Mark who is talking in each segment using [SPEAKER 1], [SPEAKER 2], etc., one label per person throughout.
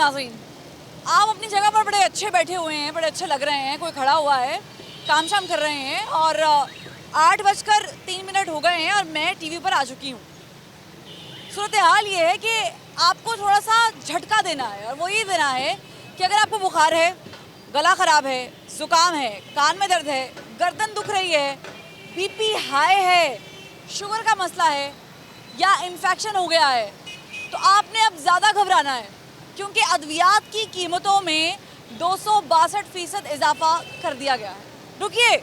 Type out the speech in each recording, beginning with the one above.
[SPEAKER 1] नाज़रीन, आप अपनी जगह पर बड़े अच्छे बैठे हुए हैं, बड़े अच्छे लग रहे हैं, कोई खड़ा हुआ है, काम शाम कर रहे हैं और 8:03 हो गए हैं और मैं टीवी पर आ चुकी हूँ। सूरत हाल ये है कि आपको थोड़ा सा झटका देना है और वो ये देना है कि अगर आपको बुखार है, गला ख़राब है, ज़ुकाम है, कान में दर्द है, गर्दन दुख रही है, बीपी हाई है, शुगर का मसला है या इन्फेक्शन हो गया है, तो आपने अब ज़्यादा घबराना है क्योंकि अद्वियात की कीमतों में 262% इजाफा कर दिया गया है। रुकिए,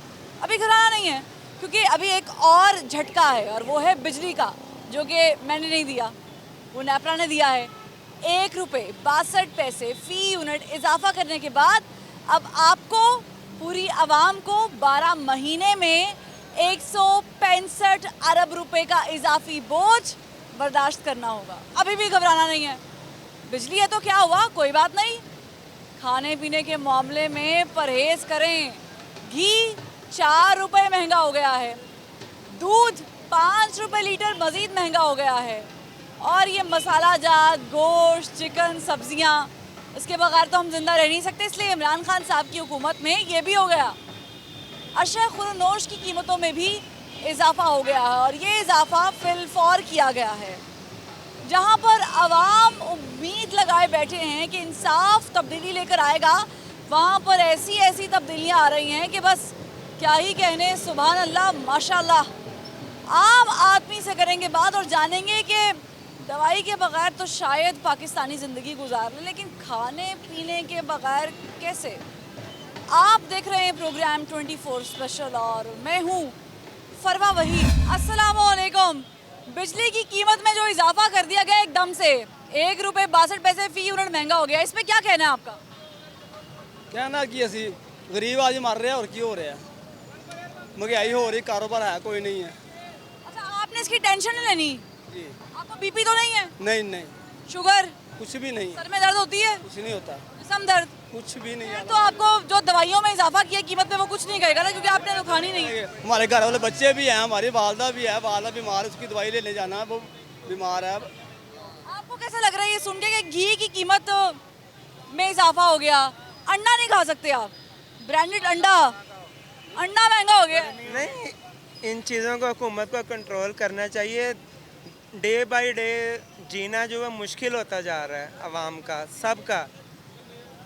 [SPEAKER 1] अभी घबराना नहीं है क्योंकि अभी एक और झटका है और वो है बिजली का, जो कि मैंने नहीं दिया, वो नेपरा ने दिया है। ₹1.62 फ़ी यूनिट इजाफा करने के बाद अब आपको पूरी आवाम को 12 महीने में 165 अरब रुपए का इजाफी बोझ बर्दाश्त करना होगा। अभी भी घबराना नहीं है। बिजली है तो क्या हुआ, कोई बात नहीं। खाने पीने के मामले में परहेज करें। घी 4 रुपए महंगा हो गया है, दूध 5 रुपए लीटर मज़ीद महंगा हो गया है और ये मसाला जात गोश्त, चिकन, सब्जियां, इसके बगैर तो हम जिंदा रह नहीं सकते, इसलिए इमरान खान साहब की हुकूमत में ये भी हो गया। अशरफ खुर्नोश की कीमतों में भी इजाफा हो गया है और ये इजाफा फिलफौर किया गया है। जहाँ पर अवाम उम्मीद लगाए बैठे हैं कि इंसाफ तब्दीली लेकर आएगा, वहाँ पर ऐसी ऐसी तब्दीलियाँ आ रही हैं कि बस क्या ही कहने, सुभान अल्लाह, माशाल्लाह। आम आदमी से करेंगे बात और जानेंगे कि दवाई के बगैर तो शायद पाकिस्तानी ज़िंदगी गुजार ले, लेकिन खाने पीने के बगैर कैसे। आप देख रहे हैं प्रोग्राम 24 स्पेशल और मैं हूँ फरवा वहीद। अस्सलाम वालेकुम। बिजली की कीमत में जो इजाफा कर दिया गया एकदम से, ₹1.62 फ़ी यूनिट महंगा हो गया, इस पर क्या कहना है आपका?
[SPEAKER 2] कहना कि असी गरीब आज मर रहे हैं और क्यों हो रहा है, महंगाई हो रही, कारोबार है कोई नहीं है।
[SPEAKER 1] अच्छा, आपने इसकी टेंशन नहीं लेनी?
[SPEAKER 2] जी
[SPEAKER 1] आपको बीपी तो नहीं है?
[SPEAKER 2] नहीं नहीं,
[SPEAKER 1] शुगर?
[SPEAKER 2] कुछ भी नहीं,
[SPEAKER 1] सर में दर्द होती है?
[SPEAKER 2] कुछ नहीं होता,
[SPEAKER 1] जिस्म दर्द?
[SPEAKER 2] कुछ भी नहीं है।
[SPEAKER 1] तो आपको जो दवाइयों में इजाफा किया कीमत में, वो कुछ नहीं कहेगा ना, क्योंकि आपने तो खानी नहीं है।
[SPEAKER 2] हमारे घर वाले बच्चे भी हैं, हमारी वालदा भी है, वालदा बीमार है, उसकी दवाई लेने जाना है, वो बीमार है।
[SPEAKER 1] आपको कैसा लग रहा है ये सुन के कि घी की कीमत में इजाफा हो गया? अंडा नहीं खा सकते आप, ब्रांडेड अंडा महंगा हो गया।
[SPEAKER 3] नहीं, इन चीज़ों को हुकूमत को कंट्रोल करना चाहिए। डे बाय डे जीना जो है मुश्किल होता जा रहा है आवाम का, सबका।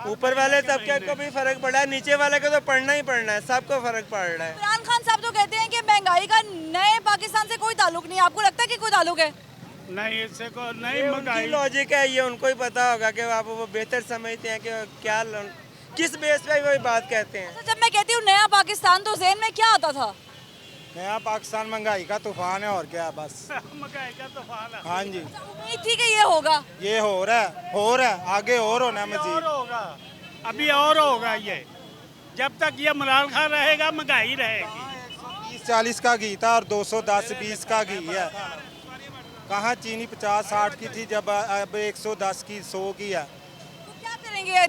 [SPEAKER 3] ऊपर वाले तबके को भी फर्क पड़ा है, नीचे वाले को तो पड़ना ही पड़ना है, सबको फर्क पड़ रहा है।
[SPEAKER 1] इमरान खान साहब तो कहते हैं कि महंगाई का नए पाकिस्तान से कोई ताल्लुक नहीं है, आपको लगता है कि कोई ताल्लुक है?
[SPEAKER 4] नहीं, इससे को नहीं,
[SPEAKER 3] ये
[SPEAKER 4] महंगाई
[SPEAKER 3] उनकी लॉजिक है, ये उनको ही पता होगा कि आप वो बेहतर समझते हैं कि क्या किस बेस पे वो बात कहते हैं।
[SPEAKER 1] तो जब मैं कहती हूँ नया पाकिस्तान, तो ज़हन में क्या आता था?
[SPEAKER 5] नया पाकिस्तान महंगाई का तूफान है और क्या है, बस।
[SPEAKER 4] महंगाई का तूफान है।
[SPEAKER 5] हाँ जी,
[SPEAKER 1] उम्मीद थी कि ये होगा।
[SPEAKER 5] ये हो रहा है, आगे और होना है
[SPEAKER 4] अभी और
[SPEAKER 5] मजीद।
[SPEAKER 4] होगा, अभी और होगा। ये जब तक ये इमरान खान रहेगा महंगाई रहेगी।
[SPEAKER 5] 30-40 का घी था और 210-20 का घी है। कहाँ चीनी 50-60 की थी, जब अब 110 की, 100 की है।
[SPEAKER 1] तो क्या करेंगे?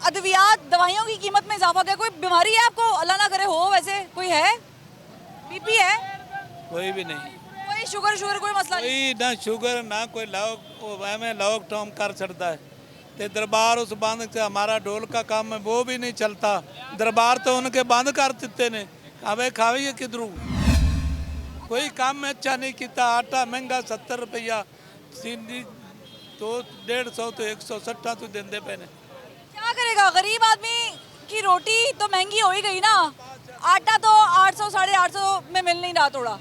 [SPEAKER 1] अद्वियात दवाइयों की कीमत में इजाफा क्या? कोई बीमारी है आपको? अल्लाह ना करे हो, वैसे कोई है? बीपी है?
[SPEAKER 6] कोई भी नहीं,
[SPEAKER 1] कोई शुगर कोई मसला नहीं?
[SPEAKER 6] कोई ना शुगर ना कोई लॉक टॉम कर सकता है। ते दरबार उस बंद से हमारा ढोल का काम है वो भी नहीं चलता, दरबार तो उनके बंद कर देते ने। हमें खावे किधरों, कोई काम अच्छा नहीं किया। आटा महंगा 70 रुपया, चीनी तो 150 तो 160 तो देंदे पे ने।
[SPEAKER 1] क्या करेगा? गरीब आदमी की रोटी तो महंगी हो ही गई ना। आटा तो 800 850 में मिल नहीं रहा, थोड़ा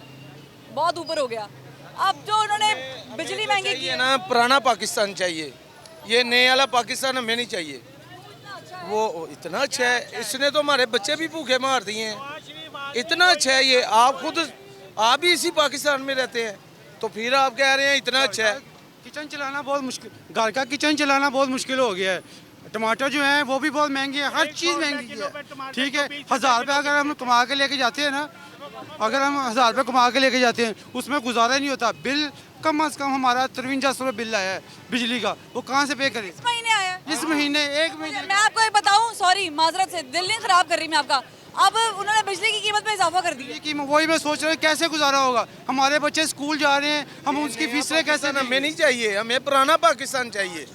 [SPEAKER 1] बहुत ऊपर हो गया। अब जो उन्होंने बिजली महंगी की
[SPEAKER 7] है ना, पुराना पाकिस्तान चाहिए, ये नए वाला पाकिस्तान हमें नहीं चाहिए। वो इतना अच्छा है, इसने तो हमारे बच्चे भी भूखे मार दिए हैं। इतना अच्छा है ये, आप भी इसी पाकिस्तान में रहते हैं तो फिर आप कह रहे हैं इतना अच्छा है।
[SPEAKER 5] किचन चलाना बहुत मुश्किल, घर का किचन चलाना बहुत मुश्किल हो गया है। टमाटर जो है वो भी बहुत महंगे हैं, हर चीज़ महंगी है। ठीक है, 1000 रुपये अगर हम कमा के लेके जाते हैं ना, अगर हम 1000 रुपये कमा के लेके जाते हैं, उसमें गुजारा नहीं होता। बिल कम से कम हमारा 5300 रुपये बिल आया है बिजली का, वो कहाँ से पे करें?
[SPEAKER 1] इस महीने आया?
[SPEAKER 5] इस महीने, एक महीने।
[SPEAKER 1] मैं आपको एक बताऊं, सॉरी माजरत से, दिल नहीं खराब कर रही मैं आपका, अब उन्होंने बिजली की कीमत में इजाफा कर दिया।
[SPEAKER 5] की वही मैं सोच रहा हूँ कैसे गुजारा होगा, हमारे बच्चे स्कूल जा रहे हैं, हम उसकी फीसें कैसे?
[SPEAKER 7] हमें नहीं चाहिए, हमें पुराना पाकिस्तान चाहिए।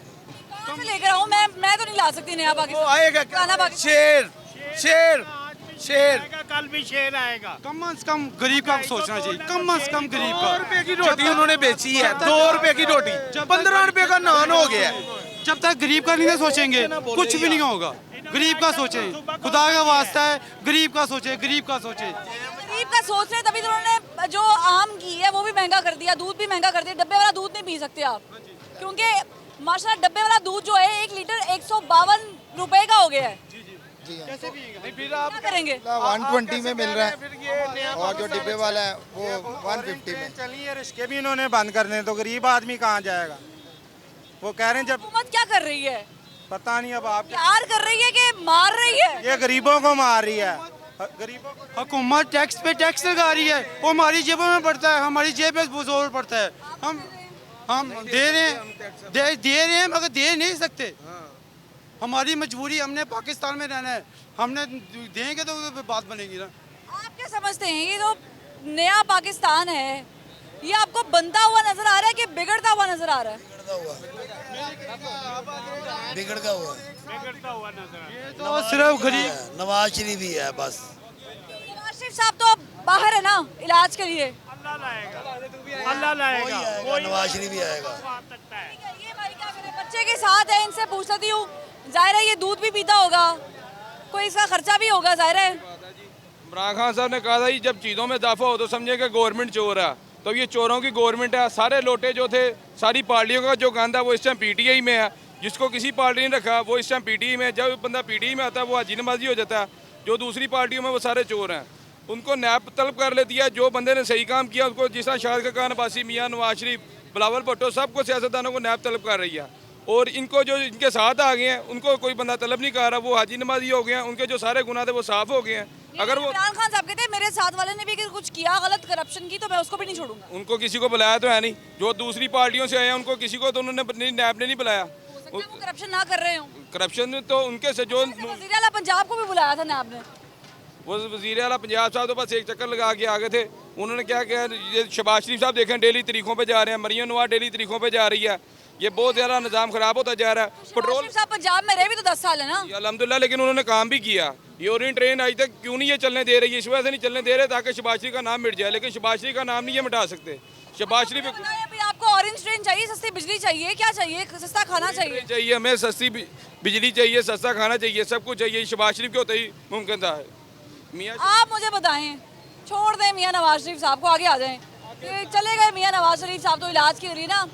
[SPEAKER 1] कहाँ से लेकर आऊँ मैं तो नहीं ला सकती नया
[SPEAKER 7] वो
[SPEAKER 1] पाकिस्तान।
[SPEAKER 7] आएगा
[SPEAKER 1] पुराना पाकिस्तान।
[SPEAKER 7] शेर शेर शेर
[SPEAKER 4] आएगा, कल भी शेर आएगा।
[SPEAKER 5] कम से कम गरीब का सोचना चाहिए, कम से कम गरीब
[SPEAKER 7] 2
[SPEAKER 5] का।
[SPEAKER 7] रुपए की रोटी उन्होंने बेची है, 2 रुपए की रोटी 15 रुपए का नान हो गया है।
[SPEAKER 5] जब तक गरीब का नहीं ना सोचेंगे कुछ भी नहीं होगा। गरीब का सोचें, खुदा का वास्ता है, गरीब का सोचे, गरीब का सोचे।
[SPEAKER 1] गरीब का सोच रहे तभी तो उन्होंने जो आम घी है वो भी महंगा कर दिया, दूध भी महंगा कर दिया। डब्बे वाला दूध नहीं पी सकते आप, क्योंकि माशाल्लाह डब्बे वाला दूध जो है 1 लीटर 152 रुपए का हो गया है। क्या करेंगे?
[SPEAKER 8] 120 में मिल रहा है और जो डिब्बे वाला है वो 150 में।
[SPEAKER 9] चलिए रिश्के भी इन्होंने बंद करने, तो गरीब आदमी कहाँ जाएगा? वो कह रहे हैं जब
[SPEAKER 1] हुकूमत क्या कर रही है?
[SPEAKER 9] पता नहीं अब आप
[SPEAKER 1] प्यार कर रही है कि मार रही है?
[SPEAKER 9] ये गरीबों को मार रही है, गरीबों को।
[SPEAKER 5] हुकूमत टैक्स पे टैक्स लगा रही है, वो हमारी जेबों में पड़ता है, हमारी जेब पे जोर पड़ता है। हम दे रहे हैं, दे रहे हैं मगर दे नहीं सकते। हमारी मजबूरी, हमने पाकिस्तान में रहना है, हमने देंगे तो बात बनेगी ना।
[SPEAKER 1] आप क्या समझते हैं ये जो नया पाकिस्तान है ये आपको बनता हुआ नजर आ रहा है कि बिगड़ता हुआ नजर आ रहा है?
[SPEAKER 8] बिगड़ता हुआ
[SPEAKER 4] बिगड़ता हुआ नजर आ रहा है।
[SPEAKER 5] तो सिर्फ गरीब
[SPEAKER 8] नवाज शरीफ ही है बस।
[SPEAKER 1] नवाज शरीफ साहब तो बाहर है ना इलाज के लिए।
[SPEAKER 4] अल्लाह लाएगा, अल्लाह लाएगा, कोई
[SPEAKER 8] नवाज शरीफ ही आएगा।
[SPEAKER 4] आ सकता है।
[SPEAKER 1] ये भाई क्या करे, बच्चे के साथ है, इनसे पूछ लेती हूँ। जाहिर है ये दूध भी पीता होगा, कोई इसका खर्चा भी होगा जाहिर है।
[SPEAKER 10] इमरान खान साहब ने कहा था कि जब चीज़ों में इजाफा हो तो समझे कि गवर्नमेंट चोर है, तो ये चोरों की गवर्नमेंट है। सारे लोटे जो थे, सारी पार्टियों का जो गंद है वो इस टाइम पीटीआई में है। जिसको किसी पार्टी ने रखा वो इस टाइम पीटीआई में है। जब बंदा पीटीआई में आता है वो हाजी नमाजी हो जाता है। जो दूसरी पार्टियों में वो सारे चोर हैं, उनको नैब तलब कर लेती है। जो बंदे ने सही काम किया उसको, जिस तरह शाहिद खान अब्बासी, मियाँ नवाज शरीफ, बिलावल भुट्टो, सबको सियासतदानों को नैब तलब कर रही है। और इनको जो इनके साथ आ गए हैं उनको कोई बंदा तलब नहीं कर रहा। वो हाजी नमाजी हो गए हैं, उनके जो सारे गुनाह थे वो साफ हो गए हैं। अगर वो
[SPEAKER 1] इमरान खान साहब कहते हैं मेरे साथ वाले ने भी अगर कुछ किया गलत करप्शन की तो मैं उसको भी नहीं छोड़ूंगा।
[SPEAKER 10] उनको किसी को बुलाया तो है नहीं, जो दूसरी पार्टियों से आए हैं उनको किसी को तो उन्होंने नैब ने नहीं बुलाया।
[SPEAKER 1] वो करप्शन ना कर रहे हो।
[SPEAKER 10] करप्शन तो उनके से जो
[SPEAKER 1] वज़ीर आला पंजाब को भी बुलाया था नैब ने।
[SPEAKER 10] वो वज़ीर आला पंजाब साहब तो बस एक चक्कर लगा के आ गए थे। उन्होंने क्या किया, ये शहबाज शरीफ साहब देखें डेली तरीकों पे जा रहे हैं, मरियम नवाज डेली तरीकों पे जा रही है। ये बहुत ज़्यादा निज़ाम ख़राब होता जा रहा है। पेट्रोल
[SPEAKER 1] साहब पंजाब में रहे भी तो 10 साल है ना।
[SPEAKER 10] अल्हम्दुलिल्लाह, लेकिन उन्होंने काम भी किया। ये ओरिएंट ट्रेन आज तक क्यों नहीं ये चलने दे रही है? इस वजह से नहीं चलने दे रहे ताकि शहबाज शरीफ का नाम मिट जाए, लेकिन शहबाज शरीफ का नाम नहीं ये मिटा सकते। शहबाज शरीफ
[SPEAKER 1] आपको ऑरेंज ट्रेन चाहिए, सस्ती बिजली चाहिए, क्या चाहिए? सस्ता खाना चाहिए,
[SPEAKER 10] हमें सस्ती बिजली चाहिए, सस्ता खाना चाहिए, सब कुछ चाहिए। शहबाज शरीफ के होते ही मुमकिन था। मियाँ
[SPEAKER 1] आप मुझे बताएं, छोड़ दें मियाँ नवाज शरीफ साहब को, आगे आ जाएं। चले गए मियाँ नवाज शरीफ साहब तो इलाज के लिए ना।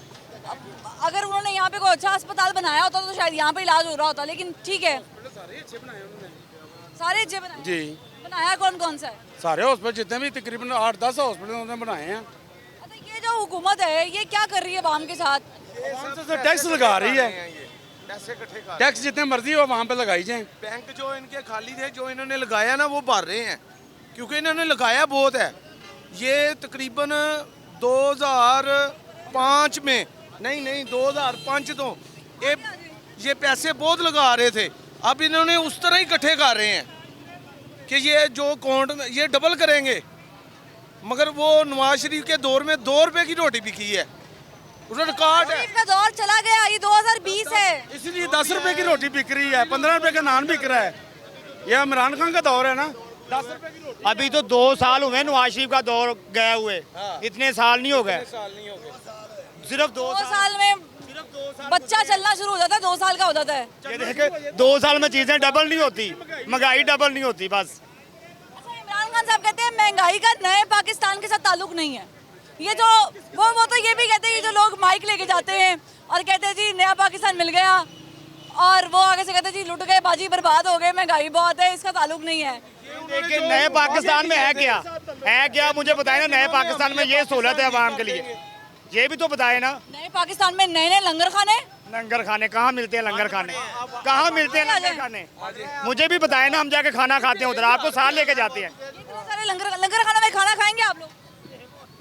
[SPEAKER 1] अगर उन्होंने यहाँ पे कोई अच्छा अस्पताल बनाया होता तो शायद यहाँ पे इलाज हो रहा होता, लेकिन ठीक है। सारे अच्छे बनाए
[SPEAKER 11] जी।
[SPEAKER 1] बनाया कौन कौन सा है?
[SPEAKER 11] सारे हॉस्पिटल जितने भी तकरीबन 8-10 हॉस्पिटल उन्होंने बनाए हैं।
[SPEAKER 1] अच्छा, ये जो हुकूमत है ये क्या कर रही है आवाम के साथ?
[SPEAKER 11] टैक्स लगा रही है, टैक्स जितने मर्जी हो वहाँ पे लगाई जाए।
[SPEAKER 7] बैंक जो इनके खाली थे, जो इन्होंने लगाया ना वो भर रहे हैं, क्योंकि इन्होंने लगाया बहुत है। ये तकरीबन 2005 में नहीं 2005 तो ये पैसे बहुत लगा रहे थे। अब इन्होंने उस तरह ही इकट्ठे कर रहे हैं कि ये जो अकाउंट में ये डबल करेंगे। मगर वो नवाज शरीफ के दौर में 2 रुपए की रोटी बिकी है, उसका रिकॉर्ड है।
[SPEAKER 1] इसका दौर चला गया, ये 2020 है,
[SPEAKER 11] इसलिए 10 रुपए की रोटी बिक रही है, 15 रुपए का नान बिक रहा है। ये इमरान खान का दौर है ना। 10 रुपए की रोटी।
[SPEAKER 12] अभी तो 2 साल हुए नवाज शरीफ का दौर गए हुए, इतने साल नहीं हो गए। सिर्फ 2
[SPEAKER 1] साल में बच्चा चलना शुरू हो जाता है, 2 साल का हो जाता है।
[SPEAKER 12] ये देखे 2 साल में चीजें डबल नहीं होती, महंगाई डबल नहीं होती बस।
[SPEAKER 1] इमरान खान साहब कहते हैं महंगाई का नए पाकिस्तान के साथ ताल्लुक नहीं है। ये जो वो तो ये भी कहते हैं, जो लोग माइक लेके जाते हैं और कहते हैं जी नया पाकिस्तान मिल गया, और वो आगे से कहते हैं जी लुट गए, बाजी बर्बाद हो गए, महंगाई बहुत है, इसका ताल्लुक नहीं है।
[SPEAKER 12] देखिए नए पाकिस्तान में है क्या मुझे बताए ना। नए पाकिस्तान में ये सहूलत है आवाम के लिए, ये भी तो बताए ना।
[SPEAKER 1] नए पाकिस्तान में नए लंगर खाने
[SPEAKER 12] कहाँ मिलते हैं? लंगर खाने कहाँ मिलते हैं? लंगर खाने मुझे भी बताए ना, हम जाके खाना खाते हैं उधर, आपको साथ लेके जाते हैं।
[SPEAKER 1] इतने सारे लंगर खाने में खाना खाएंगे आप लोग?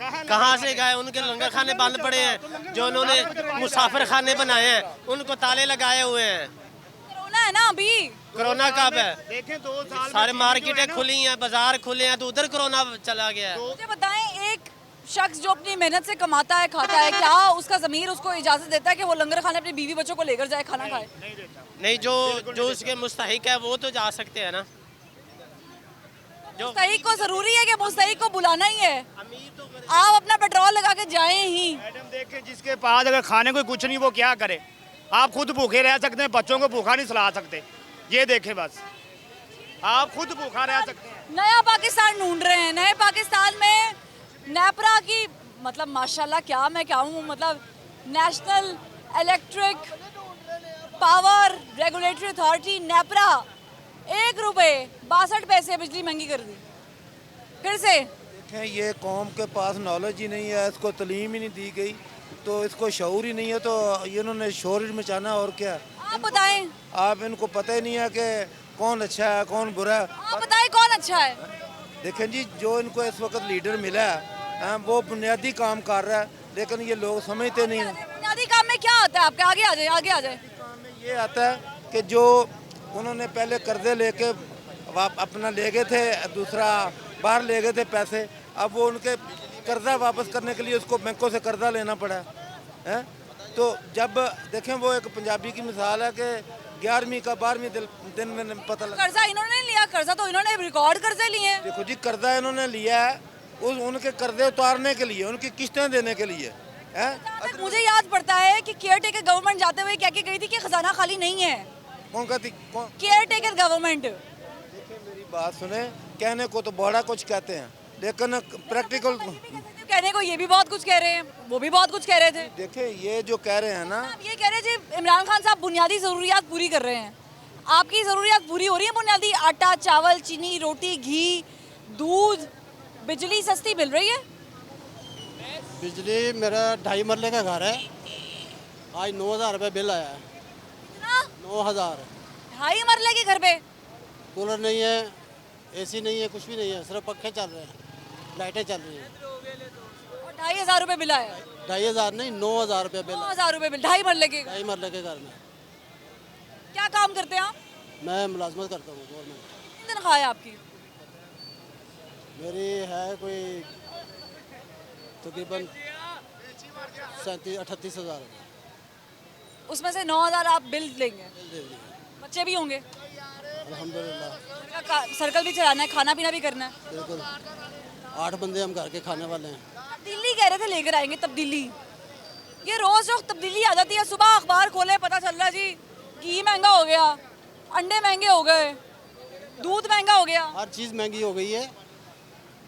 [SPEAKER 13] कहाँ से गए? उनके लंगर खाने बंद पड़े हैं। जो उन्होंने मुसाफिर खाने बनाए हैं उनको ताले लगाए हुए हैं।
[SPEAKER 1] कोरोना है ना अभी।
[SPEAKER 13] कोरोना कब है?
[SPEAKER 12] देखें 2 साल
[SPEAKER 13] सारे मार्केटें खुली हैं, बाजार खुले हैं, तो उधर कोरोना चला गया है।
[SPEAKER 1] मुझे बताएं, एक शख्स जो अपनी मेहनत से कमाता है खाता है, क्या उसका ज़मीर उसको इजाज़त देता है कि वो लंगर खाने अपनी बीवी बच्चों को लेकर जाए खाना खाए?
[SPEAKER 13] नहीं, जो उसके मुस्तहिक है वो तो जा सकते हैं ना।
[SPEAKER 1] मुस्तहिक को ज़रूरी है कि मुस्तहिक को बुलाना ही है? आप अपना पेट्रोल लगा के जाएं ही।
[SPEAKER 12] मैडम देखें, जिसके पास अगर खाने को कुछ नहीं वो क्या करे? आप खुद भूखे रह सकते हैं, बच्चों को भूखा नहीं सुला सकते। ये देखें, बस आप खुद भूखा रह सकते हैं।
[SPEAKER 1] नया पाकिस्तान ढूंढ रहे हैं। नए पाकिस्तान में नेपरा की मतलब माशाल्लाह क्या मैं कहूँ, मतलब national electric power regulatory authority NEPRA 1 रुपये 62 पैसे बिजली महंगी कर दी फिर से।
[SPEAKER 14] देखें, ये कौम के पास नॉलेज ही नहीं है, इसको तालीम ही नहीं दी गई, तो इसको शऊर ही नहीं है, तो इन्होंने शोर मचाना और क्या।
[SPEAKER 1] आप बताएं।
[SPEAKER 14] आप इनको पता ही नहीं है कि कौन अच्छा है कौन बुरा है।
[SPEAKER 1] आप बताएं कौन अच्छा है?
[SPEAKER 14] देखें जी, जो इनको इस वक्त लीडर मिला है वो बुनियादी काम कर रहा है, लेकिन ये लोग समझते नहीं हैं।
[SPEAKER 1] बुनियादी काम में क्या आता है आपके? आगे आ जाए, आगे आ जाए।
[SPEAKER 14] ये आता है कि जो उन्होंने पहले कर्जे लेके अपना ले गए थे, दूसरा बाहर ले गए थे पैसे, अब वो उनके कर्जा वापस करने के लिए उसको बैंकों से कर्जा लेना पड़ा है। तो जब देखें, वो एक पंजाबी की मिसाल है कि 11वीं का 12वीं दिन में पता लगा।
[SPEAKER 1] कर्जा इन्होंने नहीं लिया, कर्जा तो इन्होंने रिकॉर्ड कर्जे लिए हैं।
[SPEAKER 14] देखो जी, कर्जा इन्होंने लिया है उनके कर्जे उतारने के लिए, उनकी किस्तें देने के लिए है।
[SPEAKER 1] मुझे याद पड़ता है कि केयर टेकर गवर्नमेंट जाते हुए क्या गई थी कि खजाना खाली नहीं है।
[SPEAKER 14] कौन कहती?
[SPEAKER 1] Care taker government.
[SPEAKER 14] देखिए, मेरी बात सुने, कहने को तो बड़ा कुछ कहते हैं, लेकिन प्रैक्टिकल
[SPEAKER 1] कहने को ये भी बहुत कुछ कह रहे हैं, वो भी बहुत कुछ कह रहे थे।
[SPEAKER 14] देखिए, ये जो कह रहे हैं ना,
[SPEAKER 1] ये कह रहे थे इमरान खान साहब बुनियादी ज़रूरियात पूरी कर रहे हैं। आपकी ज़रूरियात पूरी हो रही है? बुनियादी आटा, चावल, चीनी, रोटी, घी, दूध, बिजली सस्ती मिल रही है?
[SPEAKER 15] बिजली मेरा 2.5 मरले का घर है, आज 9,000 रुपये बिल आया है। 9,000।
[SPEAKER 1] 2.5 मरले के घर पे
[SPEAKER 15] कूलर नहीं है, एसी नहीं है, कुछ भी नहीं है, सिर्फ पंखे चल रहे हैं, लाइटें चल रही हैं।
[SPEAKER 1] 2,500 रुपये बिल आया?
[SPEAKER 15] 2,500 नहीं, 9,000 रुपये बिल।
[SPEAKER 1] 9,000 रुपये बिल 2.5 मरले के?
[SPEAKER 15] 2.5 मरले के घर में।
[SPEAKER 1] क्या काम करते हैं आप?
[SPEAKER 15] मैं मुलाजमत करता हूँ गवर्नमेंट।
[SPEAKER 1] कितनी तनख्वाह है आपकी?
[SPEAKER 15] मेरी है कोई तकरीबन 37-38 हज़ार।
[SPEAKER 1] उसमें से 9,000 आप बिल लेंगे? बच्चे भी होंगे?
[SPEAKER 15] अल्हम्दुलिल्लाह।
[SPEAKER 1] सर्कल भी चलाना है, खाना पीना भी करना है?
[SPEAKER 15] बिल्कुल। 8 बंदे हम घर के खाने वाले हैं।
[SPEAKER 1] तब्दीली कह रहे थे लेकर आएंगे, तब्दीली। ये रोज रोज तब्दीली आ जाती है। सुबह अखबार खोले पता चल रहा है जी घी महंगा हो गया, अंडे महंगे हो गए, दूध महंगा हो गया।
[SPEAKER 15] हर चीज़ महंगी हो गई है,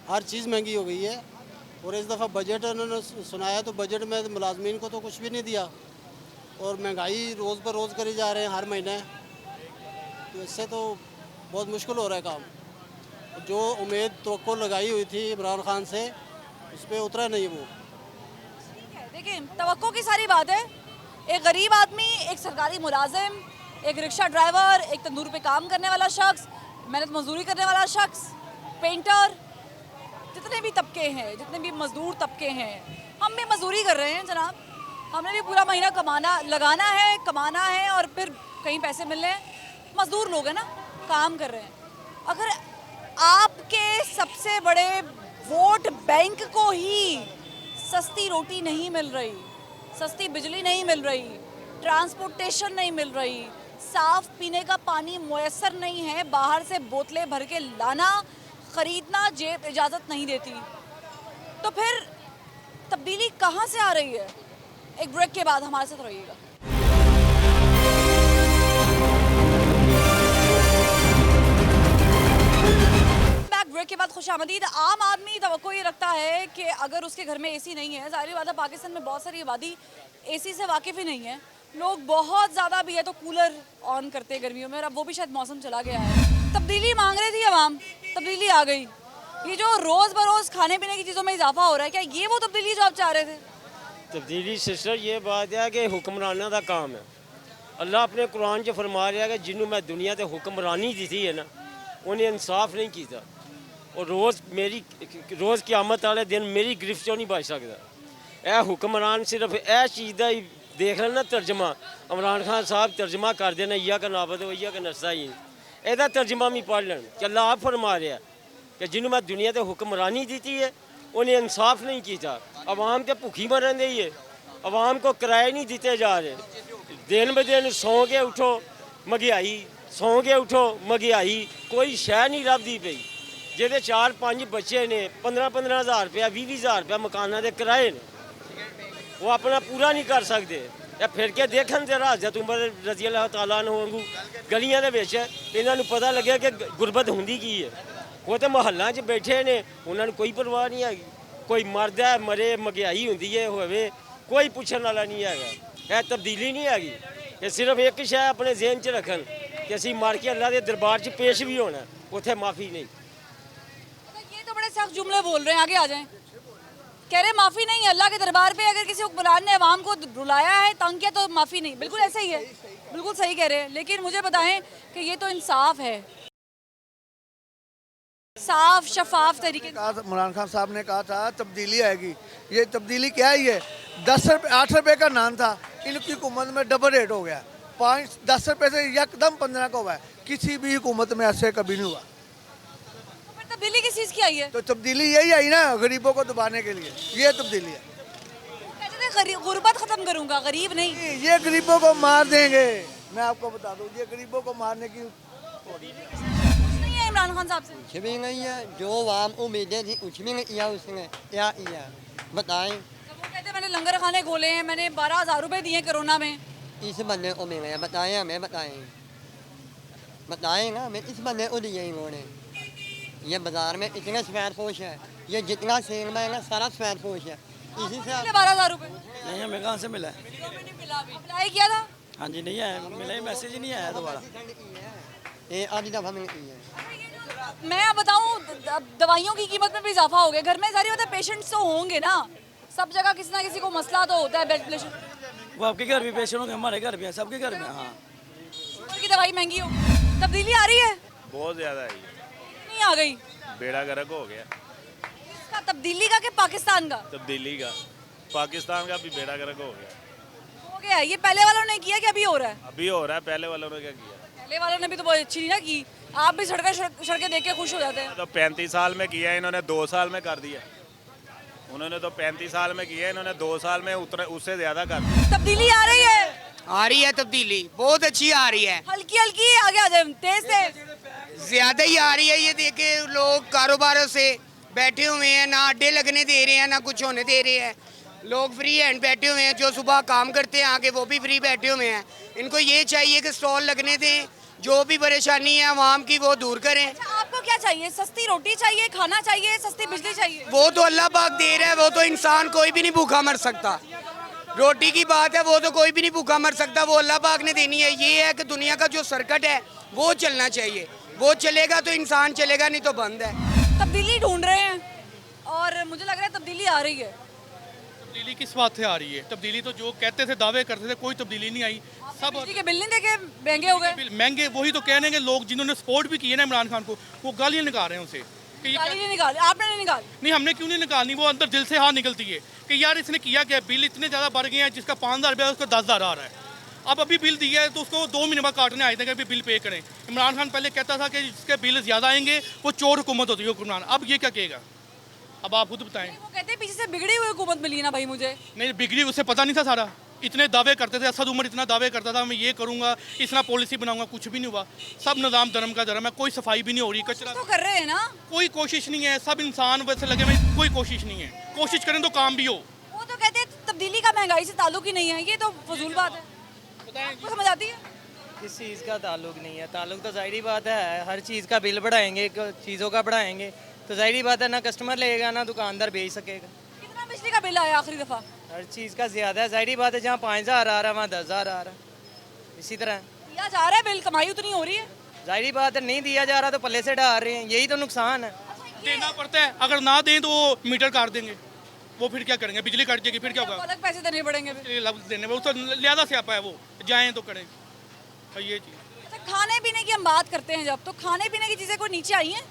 [SPEAKER 15] हर चीज़ महंगी हो गई है। और इस दफ़ा बजट उन्होंने सुनाया तो बजट में मुलाजमीन को तो कुछ भी नहीं दिया, और महंगाई रोज़ पर रोज़ करी जा रहे हैं हर महीने, तो इससे तो बहुत मुश्किल हो रहा है काम। जो उम्मीद तो लगाई हुई थी इमरान खान से, उस पर उतरा नहीं वो।
[SPEAKER 1] देखिए, तवक्को की सारी बात है। एक गरीब आदमी, एक सरकारी मुलाजिम, एक रिक्शा ड्राइवर, एक तंदूर पे काम करने वाला शख्स, मेहनत मजदूरी करने वाला शख्स, पेंटर, जितने भी तबके हैं, जितने भी मजदूर तबके हैं, हम भी मजदूरी कर रहे हैं जनाब। हमने भी पूरा महीना लगाना है और फिर कहीं पैसे मिल रहे हैं। मजदूर लोग हैं ना, काम कर रहे हैं। अगर आपके सबसे बड़े वोट बैंक को ही सस्ती रोटी नहीं मिल रही, सस्ती बिजली नहीं मिल रही, ट्रांसपोर्टेशन नहीं मिल रही, साफ पीने का पानी मुयस्सर नहीं है, बाहर से बोतलें भर के लाना, ख़रीदना जेब इजाज़त नहीं देती, तो फिर तब्दीली कहाँ से आ रही है? एक ब्रेक के बाद हमारे साथ रहिएगा। ब्रेक के बाद खुशामदीद। आम आदमी तवक्को ये रखता है कि अगर उसके घर में एसी नहीं है, ज़ाहिर बात है पाकिस्तान में बहुत सारी आबादी एसी से वाकिफ़ ही नहीं है, लोग बहुत ज़्यादा भी है तो कूलर ऑन करते हैं गर्मियों में, और अब वो भी शायद मौसम चला गया है। तब्दीली मांग रही थी आवाम, तब्दीली आ गई। ये जो रोज़ बरोज़ खाने पीने की चीज़ों में इजाफा हो रहा है, क्या ये वो तब्दीली जो आप चाह रहे थे?
[SPEAKER 16] तब्दीली सिस्टर ये बात है कि हुक्मराना का काम है। अल्लाह अपने कुरान च फरमा रहा है कि जिन्हों मैं दुनिया से हुक्मरानी दी थी है ना, उन्हें इंसाफ नहीं किया, और रोज़ क़यामत वाले दिन मेरी गिरफ्त चो नहीं बच सकता। यह हुक्मरान सिर्फ यह चीज़ का ही देख लेना तर्जमा, इमरान खान साहब तर्जमा कर देना इया का नाबद हो इया का नस्ताइन, यदा तर्जमा भी पढ़ लें कि अल्लाह आप फरमा रहा है कि जिन्हों मैं दुनिया से हुक्मरानी दी है उन्हें इंसाफ नहीं किया। अवाम के भुखी मरन दी है, अवाम को किराए नहीं दिते जा रहे। दिन ब दिन सौ के उठो महंगाई, सौ के उठो महंगाई, कोई शह नहीं लभदी पई। जिहदे 4-5 बच्चे ने 15-15 हज़ार रुपया 20-20 हज़ार रुपया मकाना के किराए ने, वो अपना पूरा नहीं कर सकते। फिर के देखन ते हज़रत उमर रज़ी अल्लाह तआला अन्हु वांगू गलियां दे विच इन्हां नूं पता लगे कि गुरबत हुंदी की है। वो तो महल्लां 'च बैठे ने, उन्होंने कोई परवाह नहीं हैगी। कोई मरदा है मरे, महंगाई हुंदी है होवे, कोई पुछण वाला नहीं हैगा। यह तब्दीली नहीं हैगी। ये सिर्फ एक शय अपने जहन च रखन कि असीं मर के अल्लाह के दरबार च पेश भी होना, उत्थे माफ़ी नहीं।
[SPEAKER 1] ये तो बड़े सख्त जुमले बोल रहे हैं, आगे आ जाएं। कह रहे माफ़ी नहीं, अल्लाह के दरबार पे अगर किसी हुक्मरान ने अवाम को रुलाया है, तंग किया, तो माफ़ी नहीं। बिल्कुल ऐसा ही है, बिल्कुल सही कह रहे हैं। लेकिन मुझे बताएं कि ये तो इंसाफ है, साफ शफाफ तरीके।
[SPEAKER 17] इमरान खान साहब ने कहा था तब्दीली आएगी। ये तब्दीली क्या है? ये 8 रुपए का नान था, इनकी हुकूमत में डबल रेट हो गया। 10 रुपए से यकदम 15 का हुआ है। किसी भी हुकूमत में ऐसे कभी नहीं हुआ।
[SPEAKER 1] तब्दीली किस चीज़ की आई है?
[SPEAKER 17] तो तब्दीली यही आई ना, गरीबों को दबाने के लिए। ये तब्दीली है।
[SPEAKER 1] कहते थे गुर्बत खत्म करूंगा, गरीब नहीं।
[SPEAKER 17] ये गरीबों को मार देंगे, मैं आपको बता दूं, ये गरीबों को मारने की
[SPEAKER 1] नहीं है इमरान खान साहब से।
[SPEAKER 18] कुछ भी नहीं है, जो आम उम्मीदें थी कुछ भी नहीं किया उसने। क्या किया बताएं?
[SPEAKER 1] वो कहते मैंने लंगर खाने खोले हैं, मैंने 12,000 रुपए दिए कोरोना में।
[SPEAKER 18] इस बंदे को मिले हैं, बताएं हमें, बताएं ना हमें, इस बंदे को दिए इन्होंने। ये बाजार में इतने सफेद पोश है, ये जितना सेल में है ना सारा सफेद पोश है। इसी से
[SPEAKER 1] 12,000 रुपए
[SPEAKER 2] नहीं, हमें कहाँ से मिला है?
[SPEAKER 1] अप्लाई किया था?
[SPEAKER 2] हाँ जी, नहीं आया, मिला ही मैसेज ही नहीं आया दोबारा।
[SPEAKER 18] ये आधी दफ़ा मिलती है।
[SPEAKER 1] मैं आप बताऊं, दवाइयों की कीमत में भी इजाफा हो गया। घर में सारी मतलब पेशेंट्स तो होंगे ना, सब जगह किसी ना किसी को मसला तो होता है, ब्लड प्रेशर।
[SPEAKER 2] वो आपके घर भी पेशेंट होंगे, हमारे घर भी है, सबके घर में। हाँ,
[SPEAKER 1] शुगर की दवाई महंगी हो, तब्दीली आ रही है?
[SPEAKER 19] बहुत ज़्यादा आई है,
[SPEAKER 1] नहीं आ गई।
[SPEAKER 19] बेड़ा गर्क हो गया।
[SPEAKER 1] इसका तब्दीली का कि पाकिस्तान का?
[SPEAKER 19] तब्दीली का, पाकिस्तान का भी बेड़ा गर्क हो गया।
[SPEAKER 1] हो गया, ये पहले वालों ने किया कि अभी हो रहा है?
[SPEAKER 19] अभी हो रहा है, पहले वालों ने क्या किया?
[SPEAKER 1] पहले वालों ने भी तो बहुत अच्छी ना की। आप भी सड़कें देख के खुश हो जाते हैं।
[SPEAKER 19] तो 35 साल में किया, इन्होंने 2 साल में कर दिया। उन्होंने तो 35 साल में किया, इन्होंने 2 साल में उससे ज़्यादा कर दिया।
[SPEAKER 1] तब्दीली आ रही है?
[SPEAKER 20] आ रही है तब्दीली, बहुत अच्छी आ रही है।
[SPEAKER 1] हल्की हल्की आगे आ जाए, तेज तेज
[SPEAKER 20] ज्यादा ही आ रही है। ये देखे लोग कारोबारों से बैठे हुए हैं, ना अड्डे लगने दे रहे हैं, ना कुछ होने दे रहे हैं। लोग फ्री हैंड बैठे हुए हैं, जो सुबह काम करते हैं आके वो भी फ्री बैठे हुए हैं। इनको ये चाहिए कि स्टॉल लगने दें, जो भी परेशानी है आवाम की वो दूर करें।
[SPEAKER 1] अच्छा, आपको क्या चाहिए? सस्ती रोटी चाहिए, खाना चाहिए, सस्ती बिजली चाहिए?
[SPEAKER 20] वो तो अल्लाह पाक दे रहा है, वो तो इंसान कोई भी नहीं भूखा मर सकता। रोटी की बात है, वो तो कोई भी नहीं भूखा मर सकता, वो अल्लाह पाक ने देनी है। ये है कि दुनिया का जो सर्किट है वो चलना चाहिए, वो चलेगा तो इंसान चलेगा, नहीं तो बंद है।
[SPEAKER 1] तब्दीली ढूंढ रहे हैं और मुझे लग रहा है तब्दीली आ रही है।
[SPEAKER 21] तब्दीली किस बात से आ रही है? तब्दीली तो जो कहते थे, दावे करते थे, कोई तब्दीली नहीं आई। सब
[SPEAKER 1] बिजली के बिल नहीं देके महंगे हो गए।
[SPEAKER 21] महंगे वही तो कहने के लोग जिन्होंने सपोर्ट भी किए ना इमरान खान को, वो गालियाँ निकाल रहे हैं उसे।
[SPEAKER 1] गाली नहीं निकाली, आपने नहीं निकाली?
[SPEAKER 21] नहीं, हमने क्यों नहीं निकालनी, वो अंदर दिल से हाँ निकलती है कि यार इसने किया क्या। बिल इतने ज़्यादा बढ़ गए हैं, जिसका 5,000 रुपया उसका 10,000 आ रहा है। अब अभी बिल दिया है तो उसको 2 महीने बाद काटने आए थे कि अभी बिल पे करें। इमरान खान पहले कहता था कि जिसके बिल ज़्यादा आएंगे वो चोर हुकूमत होती है हुक्मरान। अब ये क्या कहेगा, अब आप खुद बताएं।
[SPEAKER 1] वो कहते हैं पीछे से बिगड़ी हुई हुकूमत मिली ना भाई मुझे।
[SPEAKER 21] नहीं, बिगड़ी उसे पता नहीं था सारा। इतने दावे करते थे, असद उमर इतना दावे करता था मैं ये करूँगा, इतना पॉलिसी बनाऊंगा, कुछ भी नहीं हुआ। सब निज़ाम धर्म का धर्म है, कोई सफाई भी नहीं हो रही, कचरा
[SPEAKER 1] तो कर रहे हैं ना।
[SPEAKER 21] कोई कोशिश नहीं है, सब इंसान वैसे लगे हुए, कोई कोशिश नहीं है। कोशिश करें तो काम भी हो।
[SPEAKER 1] वो तो कहते हैं तब्दीली का महंगाई से ताल्लुक ही नहीं है, ये तो फजूल बात है। आपको समझ आती है?
[SPEAKER 22] किस चीज़ का ताल्लुक नहीं है? ताल्लुक तो ज़ाहिरी बात है, हर चीज़ का बिल बढ़ाएंगे, चीज़ों का बढ़ाएंगे तो ज़ाहिरी बात है ना कस्टमर लेगा ना दुकानदार बेच सकेगा।
[SPEAKER 1] कितना बिजली का बिल आया आखिरी दफ़ा?
[SPEAKER 22] हर चीज़ का ज़्यादा है, ज़ाहिरी बात है, जहाँ 5,000 आ रहा है वहाँ 10,000 आ रहा है। इसी तरह
[SPEAKER 1] दिया जा रहा है बिल, कमाई उतनी हो रही है।
[SPEAKER 22] ज़ाहिरी बात है, नहीं दिया जा रहा तो पल्ले से डाल रहे हैं, यही तो नुकसान है।
[SPEAKER 21] देना पड़ता है, अगर ना दें तो वो मीटर काट देंगे, वो फिर क्या करेंगे, बिजली कट जाएगी, फिर क्या होगा?
[SPEAKER 1] अलग पैसे देने पड़ेंगे
[SPEAKER 21] देने वो तो लिहाजा से आता है, वो जाएँ तो करें ये चीज़।
[SPEAKER 1] अच्छा, खाने पीने की हम बात करते हैं जब, तो खाने पीने की चीज़ें कोई नीचे आई हैं?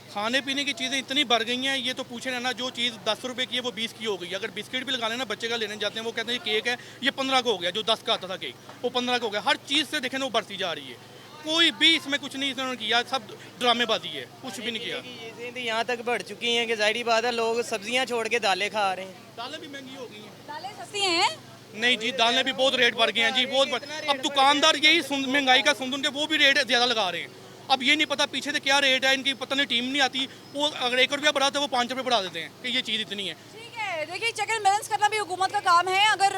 [SPEAKER 21] खाने पीने की चीज़ें इतनी बढ़ गई हैं, ये तो पूछे ना, जो चीज़ 10 रुपए की है वो 20 की हो गई। अगर बिस्किट भी लगा लेना, बच्चे का लेने जाते हैं, वो कहते हैं केक है ये 15 का हो गया, जो 10 का आता था केक वो 15 का हो गया। हर चीज़ से देखें वो बढ़ती जा रही है, कोई भी इसमें कुछ नहीं इन्होंने किया, सब ड्रामेबाजी है, कुछ भी नहीं किया।
[SPEAKER 22] ये चीज़ें यहाँ तक बढ़ चुकी हैं कि जाहिर बात है लोग सब्जियाँ छोड़ के दालें खा रहे हैं।
[SPEAKER 21] दालें भी महंगी हो गई हैं।
[SPEAKER 1] दालें सस्ती हैं?
[SPEAKER 21] नहीं जी, दालें भी बहुत रेट बढ़ गए हैं जी, अब दुकानदार यही महंगाई का सुन के वो भी रेट ज़्यादा लगा रहे हैं। अब ये नहीं पता पीछे से क्या रेट है, इनकी पता नहीं टीम नहीं आती, वो अगर 1 रुपया बढ़ाते वो 5 रुपये बढ़ा देते हैं कि ये चीज़ इतनी है।
[SPEAKER 1] ठीक है, देखिए चेक एंड बैलेंस करना भी हुकूमत का काम है। अगर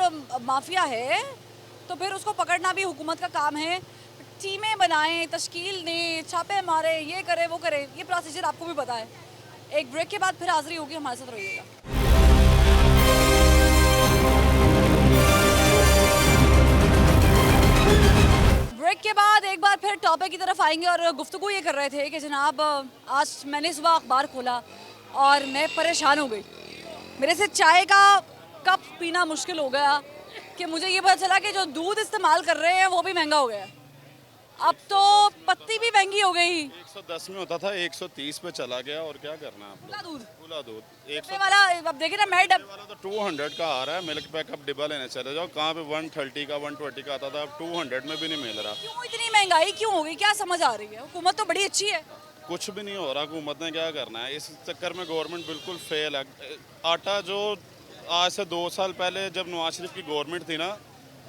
[SPEAKER 1] माफिया है तो फिर उसको पकड़ना भी हुकूमत का काम है। टीमें बनाएं, तश्कील दें, छापे मारे, ये करे वो करे, ये प्रोसीजर आपको भी पता है। एक ब्रेक के बाद फिर हाजिरी होगी, हमारे साथ रहिएगा। ब्रेक के बाद एक बार फिर टॉपिक की तरफ आएंगे और गुफ्तगू ये कर रहे थे कि जनाब आज मैंने सुबह अखबार खोला और मैं परेशान हो गई। मेरे से चाय का कप पीना मुश्किल हो गया कि मुझे ये पता चला कि जो दूध इस्तेमाल कर रहे हैं वो भी महंगा हो गया। अब तो पत्ती भी महंगी हो गई।
[SPEAKER 3] 110 में होता था 130 पे चला गया, और क्या करना है आप लोग। पूरा दूध 100
[SPEAKER 1] वाला अब देखिए ना, मैं
[SPEAKER 3] वाला तो 200 का आ रहा है। मिल्क पैक अब डिब्बा लेने चले जाओ, कहाँ पे 130 का 120 का आता था, अब 200 में भी नहीं मिल रहा।
[SPEAKER 1] क्यों इतनी महंगाई क्यों हो गई, क्या समझ आ रही है? हुकूमत तो बड़ी अच्छी है।
[SPEAKER 3] कुछ भी नहीं हो रहा, हुकूमत ने क्या करना है। इस चक्कर में गवर्नमेंट बिल्कुल फेल है। आटा जो आज से 2 साल पहले जब नवाज शरीफ की गवर्नमेंट थी ना,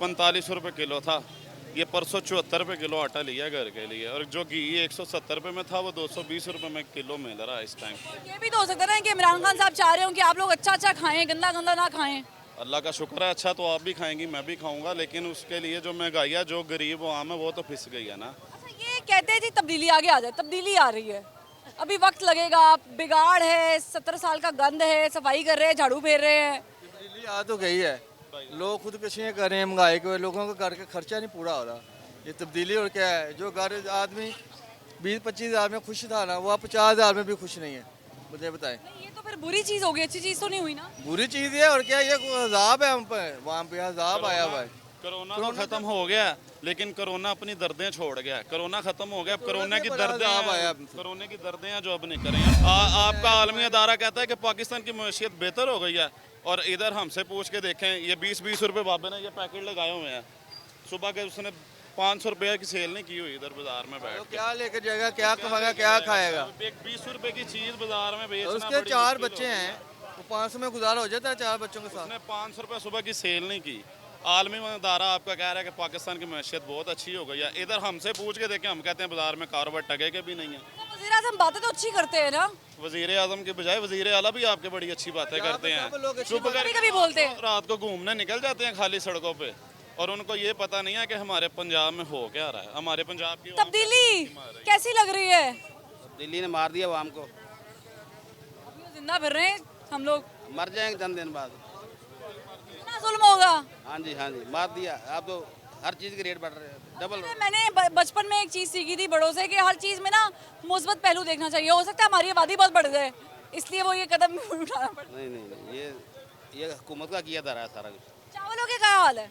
[SPEAKER 3] 45 रुपये किलो था, ये परसों 74 रुपये किलो आटा लिया घर के लिए। और जो घी 170 रुपये में था वो 220 रुपये में किलो मिल रहा है इस टाइम।
[SPEAKER 1] ये भी तो हो सकता है कि इमरान खान साहब चाह रहे हो कि आप लोग अच्छा अच्छा खाएं, गंदा गंदा ना खाएं।
[SPEAKER 3] अल्लाह का शुक्र है, अच्छा तो आप भी खाएंगी, मैं भी खाऊंगा, लेकिन उसके लिए जो महंगाई है, जो गरीब आम है, वो तो फिस गई है ना।
[SPEAKER 1] ये कहते हैं जी तब्दीली आगे आ जाए, तब्दीली आ रही है, अभी वक्त लगेगा। बिगाड़ है, 17 साल का गंद है, सफाई कर रहे हैं, झाड़ू फेर रहे हैं।
[SPEAKER 6] तब्दीली आ तो गई है, लोग खुदकुशियाँ कर रहे हैं, महंगाई को लोगों का घर का खर्चा नहीं पूरा हो रहा। ये तब्दीली और क्या है, जो घर आदमी 20-25 हज़ार में खुश था ना, वो 50 हज़ार में भी खुश नहीं है। मुझे बताएं।
[SPEAKER 1] ये तो फिर बुरी चीज़ होगी, अच्छी चीज़ तो नहीं हुई ना।
[SPEAKER 6] बुरी चीज़ है और क्या, ये अजाब है हम पे, वहाँ पे अजाब आया हुआ है।
[SPEAKER 3] कोरोना तो खत्म हो गया, लेकिन कोरोना अपनी दर्दें छोड़ गया। कोरोना खत्म हो गया, कोरोना की दर्दें आया, कोरोना की दर्दें हैं जो अब नहीं करेंगे। आपका आलमी अदारा कहता है कि पाकिस्तान की मैशियत बेहतर हो गई है, और इधर हमसे पूछ के देखें, ये 20-20 रुपये बाबे ने ये पैकेट लगाए हुए हैं। सुबह के उसने 500 रुपये की सेल नहीं की हुई इधर बाजार में बैठ के।
[SPEAKER 6] क्या लेकर जाएगा, क्या कमाएगा, क्या खाएगा।
[SPEAKER 3] एक 20 रुपये की चीज़ बाजार में बेचना,
[SPEAKER 6] उसके 4 बच्चे हैं, तो 500 में गुजारा हो जाता है 4 बच्चों के साथ।
[SPEAKER 3] उसने 500 रुपये सुबह की सेल नहीं की। आलमी अदारा आपका कह रहा है कि पाकिस्तान की मैशियत बहुत अच्छी हो गई है। इधर हमसे पूछ के देखें, हम कहते हैं बाजार में कारोबार टके के भी नहीं है।
[SPEAKER 1] वज़ीर आज़म बातें तो अच्छी करते हैं ना।
[SPEAKER 3] वज़ीर आज़म के बजाय वज़ीर आला भी आपके बड़ी अच्छी बातें करते हैं। चुप कर
[SPEAKER 1] कभी बोलते हैं,
[SPEAKER 3] रात को घूमने निकल जाते हैं खाली सड़कों पे, और उनको ये पता नहीं है कि हमारे पंजाब में हो क्या रहा है। हमारे पंजाब की
[SPEAKER 1] तब्दीली कैसी लग रही है?
[SPEAKER 23] दिल्ली ने मार दिया आवाम को,
[SPEAKER 1] जिंदा फिर रहे हैं हम लोग,
[SPEAKER 23] मर जाएंगे 10 दिन बाद।
[SPEAKER 1] इतना जुल्म होगा।
[SPEAKER 23] हाँ जी, मार दिया। अब तो हर चीज़ के रेट बढ़ रहे हैं, डबल।
[SPEAKER 1] मैंने बचपन में एक चीज़ सीखी थी बड़ों से कि हर चीज़ में ना मुस्बत पहलू देखना चाहिए। हो सकता है हमारी आबादी बहुत बढ़ जाए, इसलिए वो ये कदम उठाना पड़ा।
[SPEAKER 23] नहीं, ये हुकूमत का किया धरा है सारा कुछ।
[SPEAKER 1] चावलों के क्या हाल है?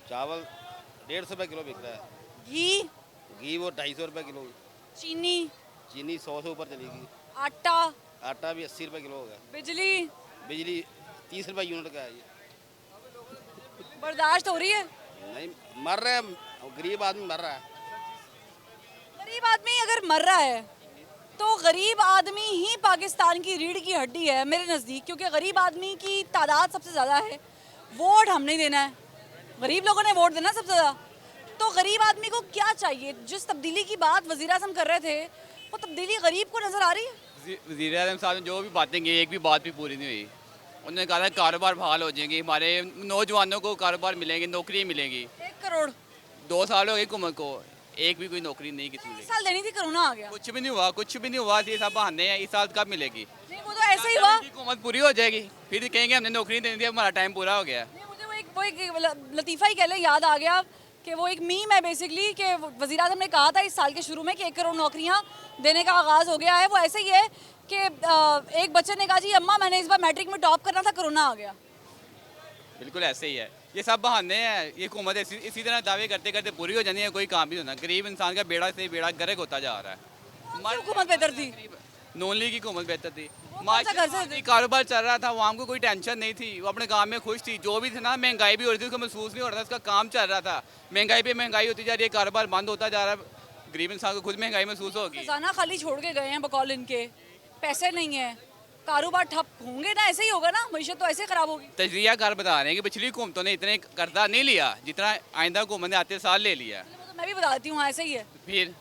[SPEAKER 23] चावल 150 रुपये किलो बिक रहा है।
[SPEAKER 1] घी
[SPEAKER 23] वो 250 रुपये किलो।
[SPEAKER 1] चीनी
[SPEAKER 23] 100 से ऊपर चलेगी।
[SPEAKER 1] आटा
[SPEAKER 23] भी 80 रुपये किलो हो गया।
[SPEAKER 1] बिजली
[SPEAKER 23] 30 रुपये यूनिट का है। ये
[SPEAKER 1] बर्दाश्त हो रही है?
[SPEAKER 23] नहीं, मर रहे हैं, गरीब आदमी मर रहा है।
[SPEAKER 1] गरीब आदमी अगर मर रहा है तो गरीब आदमी ही पाकिस्तान की रीढ़ की हड्डी है मेरे नज़दीक, क्योंकि गरीब आदमी की तादाद सबसे ज़्यादा है। वोट हमने देना है, गरीब लोगों ने वोट देना सबसे ज़्यादा। तो गरीब आदमी को क्या चाहिए? जिस तब्दीली की बात वज़ीर आज़म कर रहे थे, वो तब्दीली गरीब को नज़र आ रही है?
[SPEAKER 24] वज़ीर आज़म साहब ने जो भी बातें की, एक भी बात भी पूरी नहीं हुई। उन्होंने कहा था कारोबार बहाल हो जाएंगे, हमारे नौजवानों को कारोबार मिलेंगे, नौकरी मिलेगी।
[SPEAKER 1] 1 करोड़
[SPEAKER 24] 2 साल हो गए हुकूमत को, एक भी कोई नौकरी नहीं किसी ने।
[SPEAKER 1] साल देनी थी, कोरोना आ गया,
[SPEAKER 24] कुछ भी नहीं हुआ। ये सब बहाने हैं, इस साल कब मिलेगी?
[SPEAKER 1] नहीं, वो तो ऐसे ही हुआ।
[SPEAKER 24] हुकूमत पूरी हो जाएगी, फिर कहेंगे हमने नौकरी दे दी, हमारा टाइम पूरा हो गया।
[SPEAKER 1] वो एक लतीफ़ा ही कह ले, याद आ गया कि वो एक मीम है बेसिकली कि वज़ीर आज़म ने कहा था इस साल के शुरू में कि 1 करोड़ नौकरियां देने का आगाज़ हो गया है। वो ऐसे ही है कि एक बच्चे ने कहा जी अम्मा मैंने इस बार मैट्रिक में टॉप करना था, कोरोना आ गया।
[SPEAKER 24] बिल्कुल ऐसे ही है, ये सब बहाने हैं। ये हुकूमत इसी तरह दावे करते करते पूरी हो जानी है, कोई काम भी होना। गरीब इंसान का बेड़ा से बेड़ा गर्क होता जा रहा है।
[SPEAKER 1] हुकूमत बेहतर थी,
[SPEAKER 24] नून लीग की हुकूमत बेहतर थी। कारोबार चल रहा था, वहाँ को कोई टेंशन नहीं थी, वो अपने काम में खुश थी। जो भी था ना, महंगाई भी हो रही थी, उसको महसूस नहीं हो रहा था, उसका काम चल रहा था। महंगाई पे महंगाई होती जा रही है, कारोबार बंद होता जा रहा है। गरीब इंसान को खुद महंगाई महसूस होगी।
[SPEAKER 1] खजाना खाली छोड़ के गए हैं बकौल इनके, पैसे नहीं है, कारोबार ठप होंगे ना, ऐसे ही होगा ना, मईशत तो ऐसे खराब होगी।
[SPEAKER 24] तजरिया कार बता रहे हैं कि पिछली हुकूमतों ने इतने कर्जा नहीं लिया जितना आइंदा हुकूमत ने आते साल ले लिया।
[SPEAKER 1] तो मैं भी बताती हूँ, ऐसे ही है।
[SPEAKER 24] फिर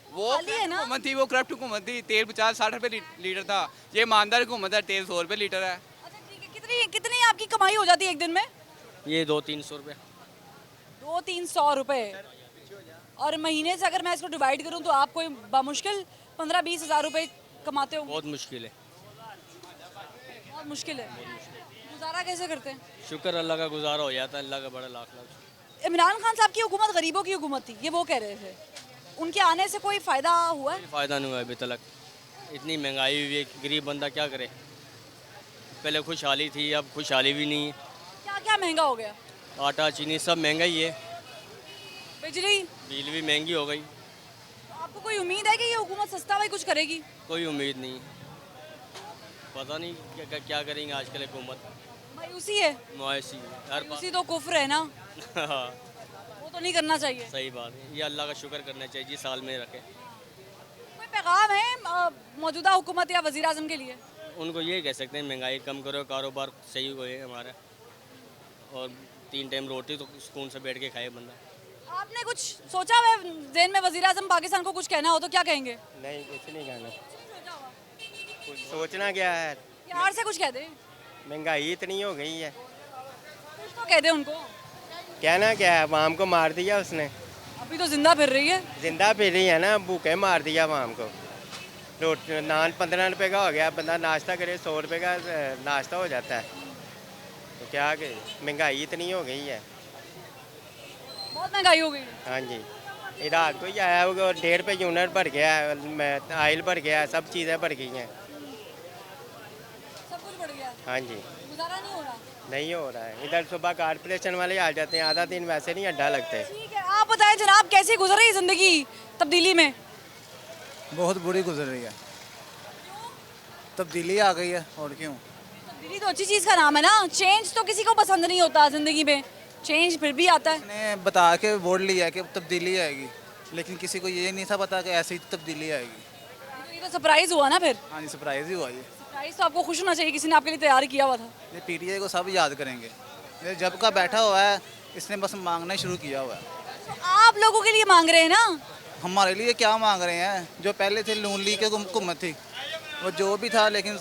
[SPEAKER 24] वो
[SPEAKER 1] खाली है ना।
[SPEAKER 24] हुकूमत थी, वो करप्ट हुकूमत थी। तेल 50-60 रुपए लीटर था, ये ईमानदार हुकूमत है, तेल 100 रुपए लीटर है।
[SPEAKER 1] कितनी कितनी आपकी कमाई हो जाती है एक दिन में?
[SPEAKER 16] ये 200-300 रुपये।
[SPEAKER 1] 200-300 रुपए, और महीने से अगर मैं इसको डिवाइड करूँ तो आप कोई बामुश्किल 15-20 हज़ार रुपए कमाते हो?
[SPEAKER 16] बहुत मुश्किल है,
[SPEAKER 1] बहुत मुश्किल है। गुजारा कैसे करते हैं?
[SPEAKER 16] शुक्र अल्लाह का गुजारा हो जाता है, अल्लाह का बड़ा लाख लाख।
[SPEAKER 1] इमरान खान साहब की हुकूमत गरीबों की हुकूमत थी, ये वो कह रहे थे। उनके आने से कोई फ़ायदा हुआ है?
[SPEAKER 16] फ़ायदा नहीं हुआ अभी तक। इतनी महंगाई हुई है, गरीब बंदा क्या करे। पहले खुशहाली थी, अब खुशहाली भी नहीं है।
[SPEAKER 1] क्या क्या महंगा हो गया?
[SPEAKER 16] आटा चीनी सब महंगा ही है।
[SPEAKER 1] बिजली
[SPEAKER 16] बिजली भी महंगी हो गई।
[SPEAKER 1] आपको कोई उम्मीद है कि ये हुकूमत सस्ता भाई कुछ करेगी?
[SPEAKER 16] कोई उम्मीद नहीं, पता नहीं क्या करेंगे आजकल हुकूमत।
[SPEAKER 1] मायूसी है।
[SPEAKER 16] मायूसी हर
[SPEAKER 1] मायूसी तो कुफ्र है ना,
[SPEAKER 16] हाँ
[SPEAKER 1] वो तो नहीं करना चाहिए।
[SPEAKER 16] सही बात है, ये अल्लाह का शुक्र करना चाहिए जी, साल में रखे।
[SPEAKER 1] कोई पैगाम है मौजूदा हुकूमत या वज़ीर आज़म के लिए?
[SPEAKER 16] उनको ये कह सकते हैं महंगाई कम करो, कारोबार सही हुए हमारा, और 3 टाइम रोटी तो सुकून से बैठ के खाए बंदा।
[SPEAKER 1] आपने कुछ सोचा है ज़हन में, वज़ीर आज़म पाकिस्तान को कुछ कहना हो तो क्या कहेंगे?
[SPEAKER 4] नहीं, कुछ नहीं कहना। कुछ सोचना क्या है,
[SPEAKER 1] प्यार से कुछ कह दे।
[SPEAKER 4] महंगाई इतनी हो गई है,
[SPEAKER 1] कुछ तो कह दे उनको।
[SPEAKER 4] कहना क्या है, आवाम को मार दिया उसने।
[SPEAKER 1] अभी तो जिंदा फिर रही है।
[SPEAKER 4] जिंदा फिर रही है ना, भूखे मार दिया आवाम को। रोटी नान 15 रुपए का हो गया, बंदा नाश्ता करे 100 रुपए का नाश्ता हो जाता है। तो क्या कि महंगाई इतनी हो गई है,
[SPEAKER 1] बहुत महंगाई हो गई।
[SPEAKER 4] हाँ जी, ये रात को ही आया वो 1.5 रुपये यूनिट बढ़ गया, आयल बढ़ गया, सब चीज़ें बढ़ गई हैं।
[SPEAKER 1] सब कुछ बढ़ गया।
[SPEAKER 4] हाँ जी,
[SPEAKER 1] गुजारा नहीं हो रहा।
[SPEAKER 4] नहीं हो रहा है। इधर सुबह कारपोरेशन वाले आ जाते हैं, आधा दिन वैसे नहीं अड्डा लगते।
[SPEAKER 1] ठीक है, आप बताएं जनाब, कैसे गुजर रही जिंदगी तब्दीली में?
[SPEAKER 5] बहुत बुरी गुजर रही है, तब्दीली आ गई है, और क्यों।
[SPEAKER 1] तब्दीली तो अच्छी चीज़ का नाम है ना, चेंज तो किसी को पसंद नहीं होता ज़िंदगी में, चेंज फिर भी आता है।
[SPEAKER 5] ने बता के वोट लिया कि तब्दीली आएगी, लेकिन किसी को ये नहीं था पता कि ऐसे ही तब्दीली आएगी।
[SPEAKER 1] तो ये तो सरप्राइज हुआ ना फिर।
[SPEAKER 5] हाँ जी, सरप्राइज ही हुआ ये।
[SPEAKER 1] सरप्राइज तो आपको खुश होना चाहिए, किसी ने आपके लिए तैयार किया हुआ था।
[SPEAKER 5] ये पीटीआई को सब याद करेंगे, ये जब का बैठा हुआ है, इसने बस मांगना शुरू किया हुआ है।
[SPEAKER 1] तो आप लोगों के लिए मांग रहे हैं ना?
[SPEAKER 5] हमारे लिए क्या मांग रहे हैं, जो पहले थे नून लीग की हुकूमत थी, वो जो भी था लेकिन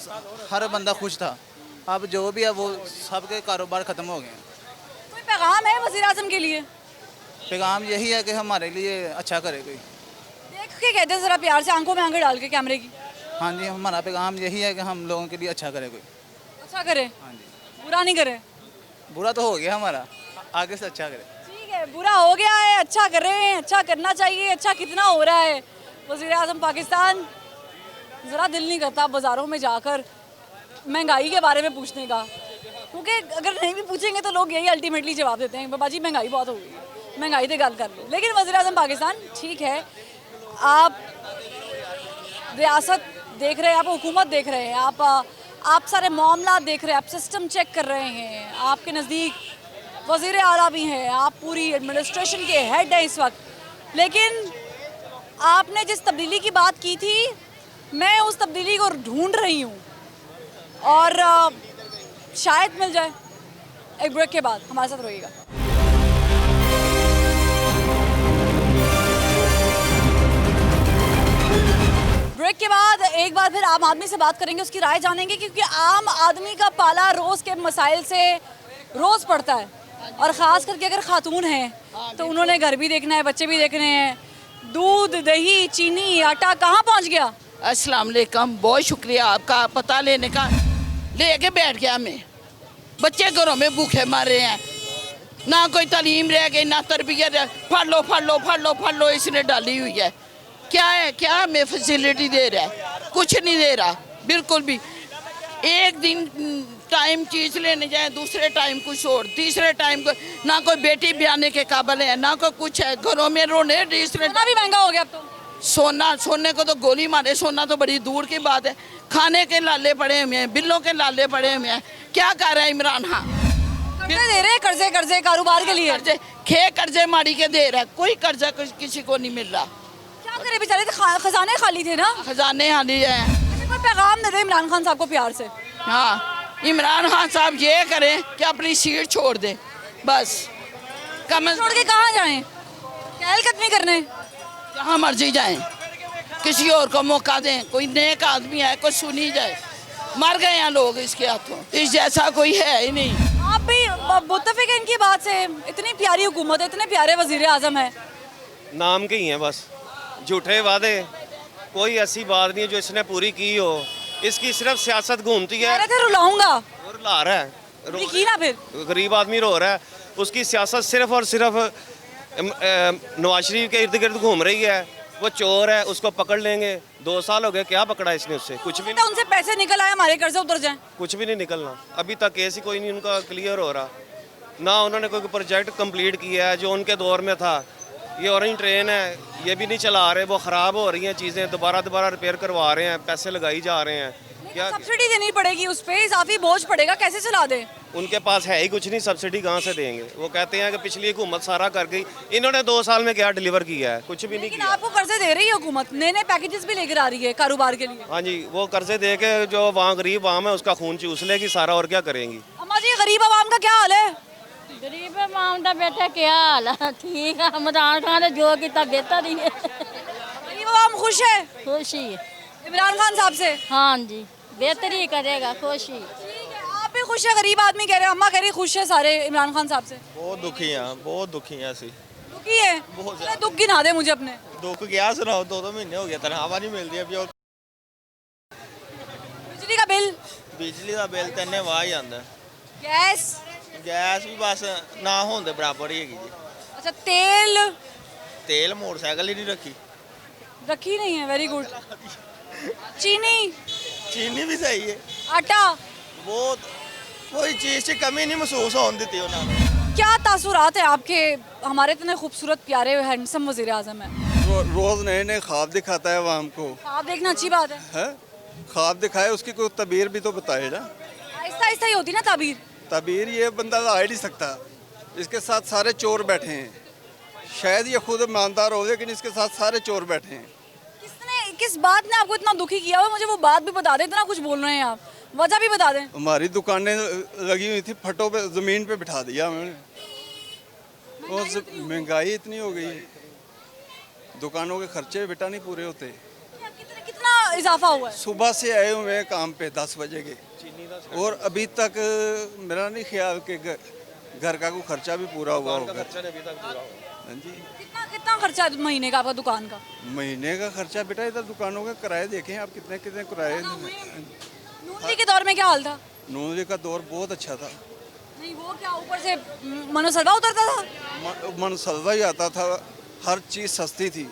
[SPEAKER 5] हर बंदा खुश था। अब जो भी है वो सबके कारोबार ख़त्म हो गए हैं।
[SPEAKER 1] कोई पैगाम है वज़ीर आज़म के लिए?
[SPEAKER 5] पैगाम यही है कि हमारे लिए अच्छा करे कोई।
[SPEAKER 1] देख के कहते हैं ज़रा प्यार से, आंखों में आंखें डाल के कैमरे की।
[SPEAKER 5] हाँ जी, हमारा पैगाम यही है कि हम लोगों के लिए अच्छा करे कोई।
[SPEAKER 1] अच्छा करे?
[SPEAKER 5] हाँ जी।
[SPEAKER 1] बुरा नहीं करे?
[SPEAKER 5] बुरा तो हो गया हमारा, आगे से अच्छा करे।
[SPEAKER 1] ठीक है, बुरा हो गया है, अच्छा कर रहे हैं, अच्छा करना चाहिए। अच्छा कितना हो रहा है वज़ीर आज़म पाकिस्तान? ज़रा दिल नहीं करता बाज़ारों में जाकर महंगाई के बारे में पूछने का, क्योंकि अगर नहीं भी पूछेंगे तो लोग यही अल्टीमेटली जवाब देते हैं, बाबा जी महंगाई बहुत हो गई है, महंगाई से गल कर लो। लेकिन वज़ीर आज़म पाकिस्तान, ठीक है, आप रियासत देख रहे हैं, आप हुकूमत देख रहे हैं, आप सारे मामला देख रहे हैं, आप सिस्टम चेक कर रहे हैं, आपके नज़दीक वज़ीर आला भी हैं, आप पूरी एडमिनिस्ट्रेशन के हेड हैं इस वक्त। लेकिन आपने जिस तब्दीली की बात की थी, मैं उस तब्दीली को ढूंढ रही हूँ, और शायद मिल जाए। एक ब्रेक के बाद हमारे साथ रहिएगा। ब्रेक के बाद एक बार फिर आम आदमी से बात करेंगे, उसकी राय जानेंगे, क्योंकि आम आदमी का पाला रोज़ के मसाइल से रोज़ पड़ता है, और ख़ास करके अगर ख़ातून हैं तो उन्होंने घर भी देखना है, बच्चे भी देखने हैं। दूध, दही, चीनी, आटा कहाँ पहुँच गया?
[SPEAKER 8] अस्सलाम वालेकुम, बहुत शुक्रिया आपका पता लेने का। लेके बैठ गया मैं, बच्चे घरों में भूखे मर रहे हैं, ना कोई तालीम रह गई, ना तरबियत। फड़ लो फड़ लो फड़ लो फड़ लो, इसने डाली हुई है। क्या है, क्या हमें फैसिलिटी दे रहा है? कुछ नहीं दे रहा, बिल्कुल भी। एक दिन टाइम चीज़ लेने जाए, दूसरे टाइम कुछ और, तीसरे टाइम को ना कोई बेटी ब्याने के काबिल है, ना कोई कुछ है। घरों में रोने, तीसरे
[SPEAKER 1] भी महंगा हो गया अब तो।
[SPEAKER 8] सोने को तो गोली मारे, सोना तो बड़ी दूर की बात है। खाने के लाले पड़े हुए हैं, बिलों के लाले पड़े हुए हैं। क्या कर रहा है इमरान खान?
[SPEAKER 1] कर्जे दे रहे हैं, कर्जे कारोबार के लिए।
[SPEAKER 8] कर्जे माड़ी के दे रहा है, कोई कर्जा किसी को नहीं मिल रहा।
[SPEAKER 1] क्या करे बेचारे, तो खजाने खाली थे ना।
[SPEAKER 8] खजाने खाली हैं।
[SPEAKER 1] कोई पैगाम दे दे इमरान खान साहब को प्यार से।
[SPEAKER 8] हाँ, इमरान खान साहब ये करें कि अपनी सीट छोड़ दें बस।
[SPEAKER 1] छोड़ के कहाँ जाएं? चहलकदमी करने
[SPEAKER 8] जहाँ मर्जी जाएं, किसी और को मौका दें। कोई नेक आदमी है, कोई सुनी जाए। मर गए हैं लोग इसके हाथों, इस जैसा कोई है ही नहीं।
[SPEAKER 1] आप भी मुत्तफिक हैं इनकी बात से? इतनी प्यारी हुकूमत है, इतने प्यारे वजीर आजम है।
[SPEAKER 7] नाम के ही हैं बस, झूठे वादे, कोई ऐसी बात नहीं है जो इसने पूरी की हो। इसकी सिर्फ सियासत घूमती है।
[SPEAKER 1] रुलाऊंगा,
[SPEAKER 7] रुला रहा है,
[SPEAKER 1] की ना फिर
[SPEAKER 7] गरीब आदमी रो रहा है। उसकी सियासत सिर्फ और सिर्फ नवाज शरीफ के इर्द गिर्द घूम रही है। वो चोर है, उसको पकड़ लेंगे। 2 साल हो गए, क्या पकड़ा इसने उससे? कुछ भी नहीं।
[SPEAKER 1] उनसे पैसे निकल आए, हमारे कर्जे उतर जाएं।
[SPEAKER 7] कुछ भी नहीं निकलना। अभी तक केस ही कोई नहीं उनका क्लियर हो रहा। ना उन्होंने कोई प्रोजेक्ट कंप्लीट किया है जो उनके दौर में था। ये ऑरेंज ट्रेन है, ये भी नहीं चला रहे, वो ख़राब हो रही हैं चीज़ें, दोबारा रिपेयर करवा रहे हैं, पैसे लगाई जा रहे हैं। क्या
[SPEAKER 1] सब्सिडी देनी पड़ेगी, उस पर इजाफी बोझ पड़ेगा, कैसे चला दें?
[SPEAKER 7] उनके पास है ही कुछ नहीं, सब्सिडी कहाँ से देंगे? वो कहते हैं कि पिछली हुकूमत सारा कर गई। इन्होंने 2 साल में क्या डिलीवर किया है? कुछ भी नहीं किया।
[SPEAKER 1] आपको कर्जे दे रही है हुकूमत, नए पैकेजेस भी लेकर आ रही है कारोबार के लिए।
[SPEAKER 7] हाँ जी, वो कर्जे दे के जो वहाँ गरीब आवाम है उसका खून चूस लेगी सारा, और क्या करेंगी?
[SPEAKER 1] अम्मा जी, गरीब आवाम का क्या हाल है?
[SPEAKER 9] गरीब आवाम का बेटा क्या हाल है? ठीक है, इमरान खान ने जो किया बेहतर ही है।
[SPEAKER 1] गरीब आवाम खुश है?
[SPEAKER 9] खुश ही
[SPEAKER 1] इमरान खान साहब से?
[SPEAKER 9] हाँ जी, बेहतर ही करेगा, खुश ही।
[SPEAKER 1] आप भी खुश है? गरीब आदमी कह रहे हैं, अम्मा कह रही खुश है सारे इमरान खान साहब से।
[SPEAKER 10] बहुत दुखी हैं, बहुत दुखी हैं ਅਸੀਂ।
[SPEAKER 1] दुखी है? बहुत दुख गिना दे मुझे अपने।
[SPEAKER 10] दुख क्या सुनाओ, 2 महीने हो गए तनख्वाह नहीं मिलती अभी। और
[SPEAKER 1] बिजली का बिल?
[SPEAKER 10] बिजली का बिल तो इन्ने वाह ही आंदा।
[SPEAKER 1] गैस?
[SPEAKER 10] गैस भी बस ना होने दे बराबर ही हैगी जी।
[SPEAKER 1] अच्छा, तेल?
[SPEAKER 10] तेल मोटरसाइकिल ही नहीं
[SPEAKER 1] रखी नहीं है, वेरी गुड। चीनी?
[SPEAKER 10] चीनी भी सही है।
[SPEAKER 1] आटा?
[SPEAKER 10] बहुत, कोई चीज़ की कमी नहीं महसूस होने देती उन्होंने।
[SPEAKER 1] क्या तासुरात है आपके? हमारे इतने खूबसूरत प्यारे हैंडसम वजीर आजम है।
[SPEAKER 6] रोज नए नए ख्वाब दिखाता है आवाम को।
[SPEAKER 1] ख्वाब देखना अच्छी बात है।
[SPEAKER 6] ख्वाब दिखाए, उसकी कोई तबीर भी तो बताए ना।
[SPEAKER 1] आहिस्ता आहिस्ता ही होती ना तबीर।
[SPEAKER 6] तबीर ये बंदा ला ही नहीं सकता। इसके साथ सारे चोर बैठे हैं। शायद ये खुद ईमानदार हो, लेकिन इसके साथ सारे चोर बैठे हैं।
[SPEAKER 1] किस बात ने आपको इतना दुखी किया हुआ? मुझे वो बात भी बता दें, इतना कुछ बोल रहे हैं आप, वजह भी बता दें।
[SPEAKER 6] हमारी दुकानें लगी हुई थी, फटों पे जमीन पे बिठा दिया हमने। और महंगाई इतनी हो गई है, दुकानों के खर्चे बेटा नहीं पूरे होते।
[SPEAKER 1] कितना इजाफा हुआ है?
[SPEAKER 6] सुबह से आए हुए हैं काम पे 10 बजे के, और अभी तक मेरा नहीं ख्याल कि घर का कोई खर्चा भी पूरा हुआ होगा। हाँ जी।
[SPEAKER 1] कितना खर्चा है महीने का आपका दुकान का?
[SPEAKER 6] महीने का खर्चा बेटा, इधर दुकानों के किराए देखें आप, कितने कितने किराए।
[SPEAKER 1] नून लीग के दौर में क्या हाल था?
[SPEAKER 6] नून लीग का दौर बहुत अच्छा था।
[SPEAKER 1] नहीं, वो क्या ऊपर से मनोसलवा उतरता था?
[SPEAKER 6] मनोसलवा ही आता था, हर चीज़ सस्ती थी।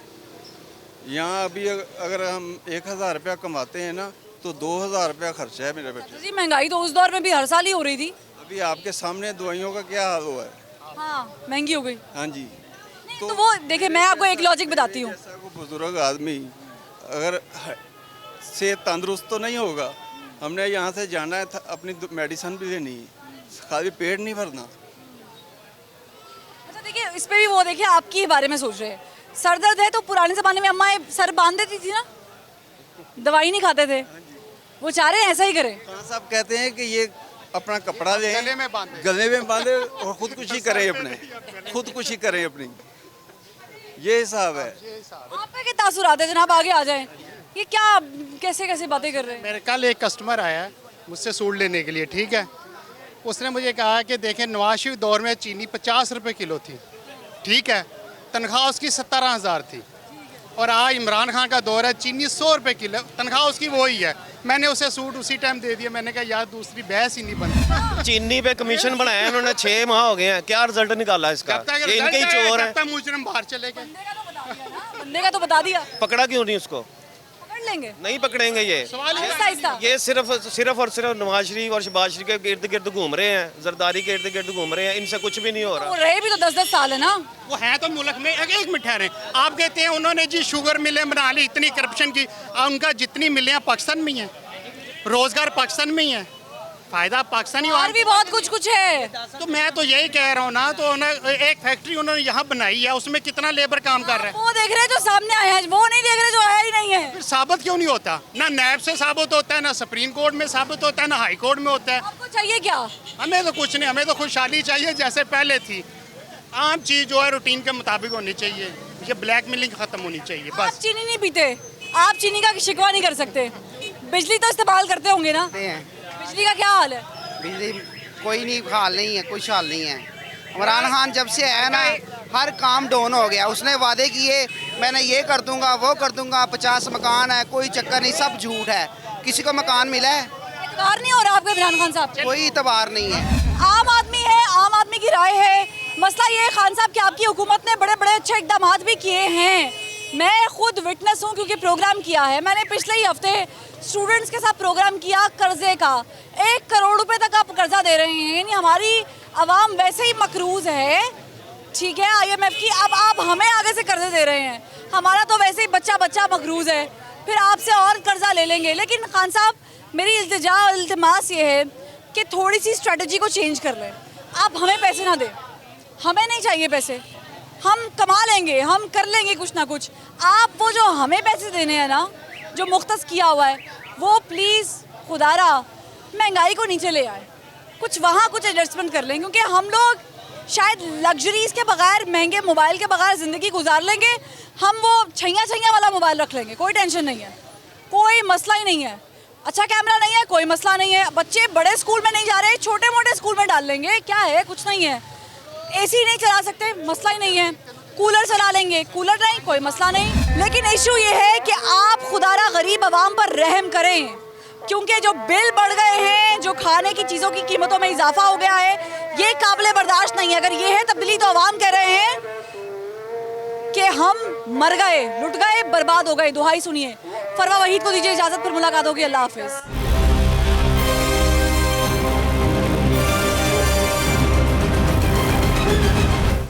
[SPEAKER 6] यहाँ अभी अगर हम 1000 रुपया कमाते हैं ना, तो 2000 रुपया खर्चा है मेरे बेटे।
[SPEAKER 1] जी, महंगाई तो उस दौर में भी हर साल ही हो रही थी।
[SPEAKER 6] अभी आपके सामने दवाइयों का क्या हाल हुआ है।
[SPEAKER 1] हाँ, महंगी हो गई।
[SPEAKER 6] हाँ जी।
[SPEAKER 1] तो वो देखिए, मैं आपको एक लॉजिक बताती हूँ।
[SPEAKER 6] बुजुर्ग आदमी अगर सेहत तंदुरुस्त तो नहीं होगा, हमने यहाँ से जाना है, अपनी मेडिसिन भी लेनी है, खाली पेट नहीं भरना।
[SPEAKER 1] अच्छा देखिए, इस पे भी वो देखिए आपकी बारे में सोच रहे हैं। सर दर्द है तो पुराने ज़माने में अम्मा सर बांध देती थी ना, दवाई नहीं खाते थे। वो चाह रहे हैं ऐसा ही करें।
[SPEAKER 6] साहब कहते हैं कि ये अपना कपड़ा ले, गले में बांधे और खुदकुशी करें, अपने खुदकुशी करें अपनी, ये हिसाब है।
[SPEAKER 1] आप पे क्या तासुरात है जनाब? आगे आ जाएं। ये क्या कैसे कैसे बातें कर रहे हैं?
[SPEAKER 11] मेरे कल एक कस्टमर आया मुझसे सूट लेने के लिए, ठीक है। उसने मुझे कहा कि देखें, नवाज शरीफ दौर में चीनी 50 रुपये किलो थी, ठीक है, तनख्वाह उसकी 17,000 थी। और आज इमरान खान का दौर है, चीनी 100 रुपये किलो, तनख्वाह उसकी वही है। मैंने उसे सूट उसी टाइम दे दिया। मैंने कहा यार दूसरी बहस ही नहीं बनती।
[SPEAKER 7] चीनी पे कमीशन बनाया उन्होंने, 6 माह हो गए हैं, क्या रिजल्ट निकाला इसका? ये इनके ही चोर है।
[SPEAKER 11] मुजरिम बाहर चले गए।
[SPEAKER 1] बंदे का तो बता दिया,
[SPEAKER 7] पकड़ा क्यों नहीं उसको?
[SPEAKER 1] पकड़ लेंगे,
[SPEAKER 7] नहीं पकड़ेंगे। ये सिर्फ और सिर्फ नवाज शरीफ और शहबाज शरीफ के इर्द गिर्द घूम रहे हैं, जरदारी के इर्द गिर्द घूम रहे हैं, इनसे कुछ भी नहीं हो रहा।
[SPEAKER 1] वो रहे भी तो 10-10 साल है ना।
[SPEAKER 11] वो हैं तो मुल्क में। एक मिनट ठहरे, आप कहते हैं उन्होंने जी शुगर मिलें बना ली, इतनी करप्शन की। उनका जितनी मिलें पाकिस्तान में ही है, रोजगार पाकिस्तान में ही है। फायदा पाकिस्तानी
[SPEAKER 1] और भी बहुत कुछ है।
[SPEAKER 11] तो मैं तो यही कह रहा हूँ ना, तो एक फैक्ट्री उन्होंने यहाँ बनाई है, उसमें कितना लेबर काम कर रहा है।
[SPEAKER 1] वो देख रहे हैं जो सामने आया है, वो नहीं देख रहे जो है ही नहीं है।
[SPEAKER 11] फिर साबित क्यों नहीं होता? ना नैब से साबित होता है, ना सुप्रीम कोर्ट में साबित होता है, ना हाई कोर्ट में होता है।
[SPEAKER 1] आपको चाहिए क्या?
[SPEAKER 11] हमें तो कुछ नहीं, हमें तो खुशहाली चाहिए जैसे पहले थी। आम चीज जो है रूटीन के मुताबिक होनी चाहिए, ये ब्लैक मिलिंग खत्म होनी चाहिए बस।
[SPEAKER 1] आप चीनी नहीं पीते, आप चीनी का शिकवा नहीं कर सकते, बिजली तो इस्तेमाल करते होंगे ना? बिजली का क्या हाल है?
[SPEAKER 12] बिजली कोई नहीं हाल नहीं है, कुछ हाल नहीं है। इमरान खान जब से आया ना हर काम डाउन हो गया। उसने वादे किए मैंने ये कर दूंगा वो कर दूंगा, 50 मकान है, कोई चक्कर नहीं, सब झूठ है। किसी को मकान मिला है?
[SPEAKER 1] इतबार नहीं हो रहा आपका इमरान खान साहब?
[SPEAKER 12] कोई इतबार नहीं है।
[SPEAKER 1] आम आदमी है, आम आदमी की राय है। मसला ये है खान साहब कि आपकी हुकूमत ने बड़े बड़े अच्छे इकदाम भी किए हैं। मैं खुद विटनेस हूँ क्योंकि प्रोग्राम किया है मैंने। पिछले ही हफ्ते स्टूडेंट्स के साथ प्रोग्राम किया कर्जे का। 1 करोड़ रुपए तक आप कर्जा दे रहे हैं, यानी हमारी आवाम वैसे ही मकरूज है, ठीक है, IMF की। अब आप हमें आगे से कर्जे दे रहे हैं, हमारा तो वैसे ही बच्चा मकरूज है, फिर आपसे और कर्जा ले लेंगे। लेकिन खान साहब मेरी इल्तिमास ये है कि थोड़ी सी स्ट्रेटजी को चेंज कर लें। आप हमें पैसे ना दें, हमें नहीं चाहिए पैसे, हम कमा लेंगे, हम कर लेंगे कुछ ना कुछ। आप वो जो हमें पैसे देने हैं ना, जो मुख्तस किया हुआ है, वो प्लीज़ खुदारा महंगाई को नीचे ले आए, कुछ वहाँ कुछ एडजस्टमेंट कर लें, क्योंकि हम लोग शायद लग्जरीज़ के बगैर, महंगे मोबाइल के बगैर ज़िंदगी गुजार लेंगे। हम वो छैया वाला मोबाइल रख लेंगे, कोई टेंशन नहीं है, कोई मसला ही नहीं है। अच्छा कैमरा नहीं है, कोई मसला नहीं है। बच्चे बड़े स्कूल में नहीं जा रहे, छोटे मोटे स्कूल में डाल लेंगे, क्या है, कुछ नहीं है। AC नहीं चला सकते, मसला ही नहीं है। कूलर चला लेंगे, कूलर नहीं, कोई मसला नहीं। लेकिन इशू ये है कि आप खुदारा गरीब आवाम पर रहम करें, क्योंकि जो बिल बढ़ गए हैं, जो खाने की चीज़ों की कीमतों में इजाफा हो गया है, ये काबिल बर्दाश्त नहीं है। अगर ये है तब्दीली तो आवाम कह रहे हैं कि हम मर गए, लुट गए, बर्बाद हो गए। दुहाई सुनिए। फरवा वहीद को दीजिए इजाज़त, पर मुलाकात होगी। अल्लाह हाफिज़।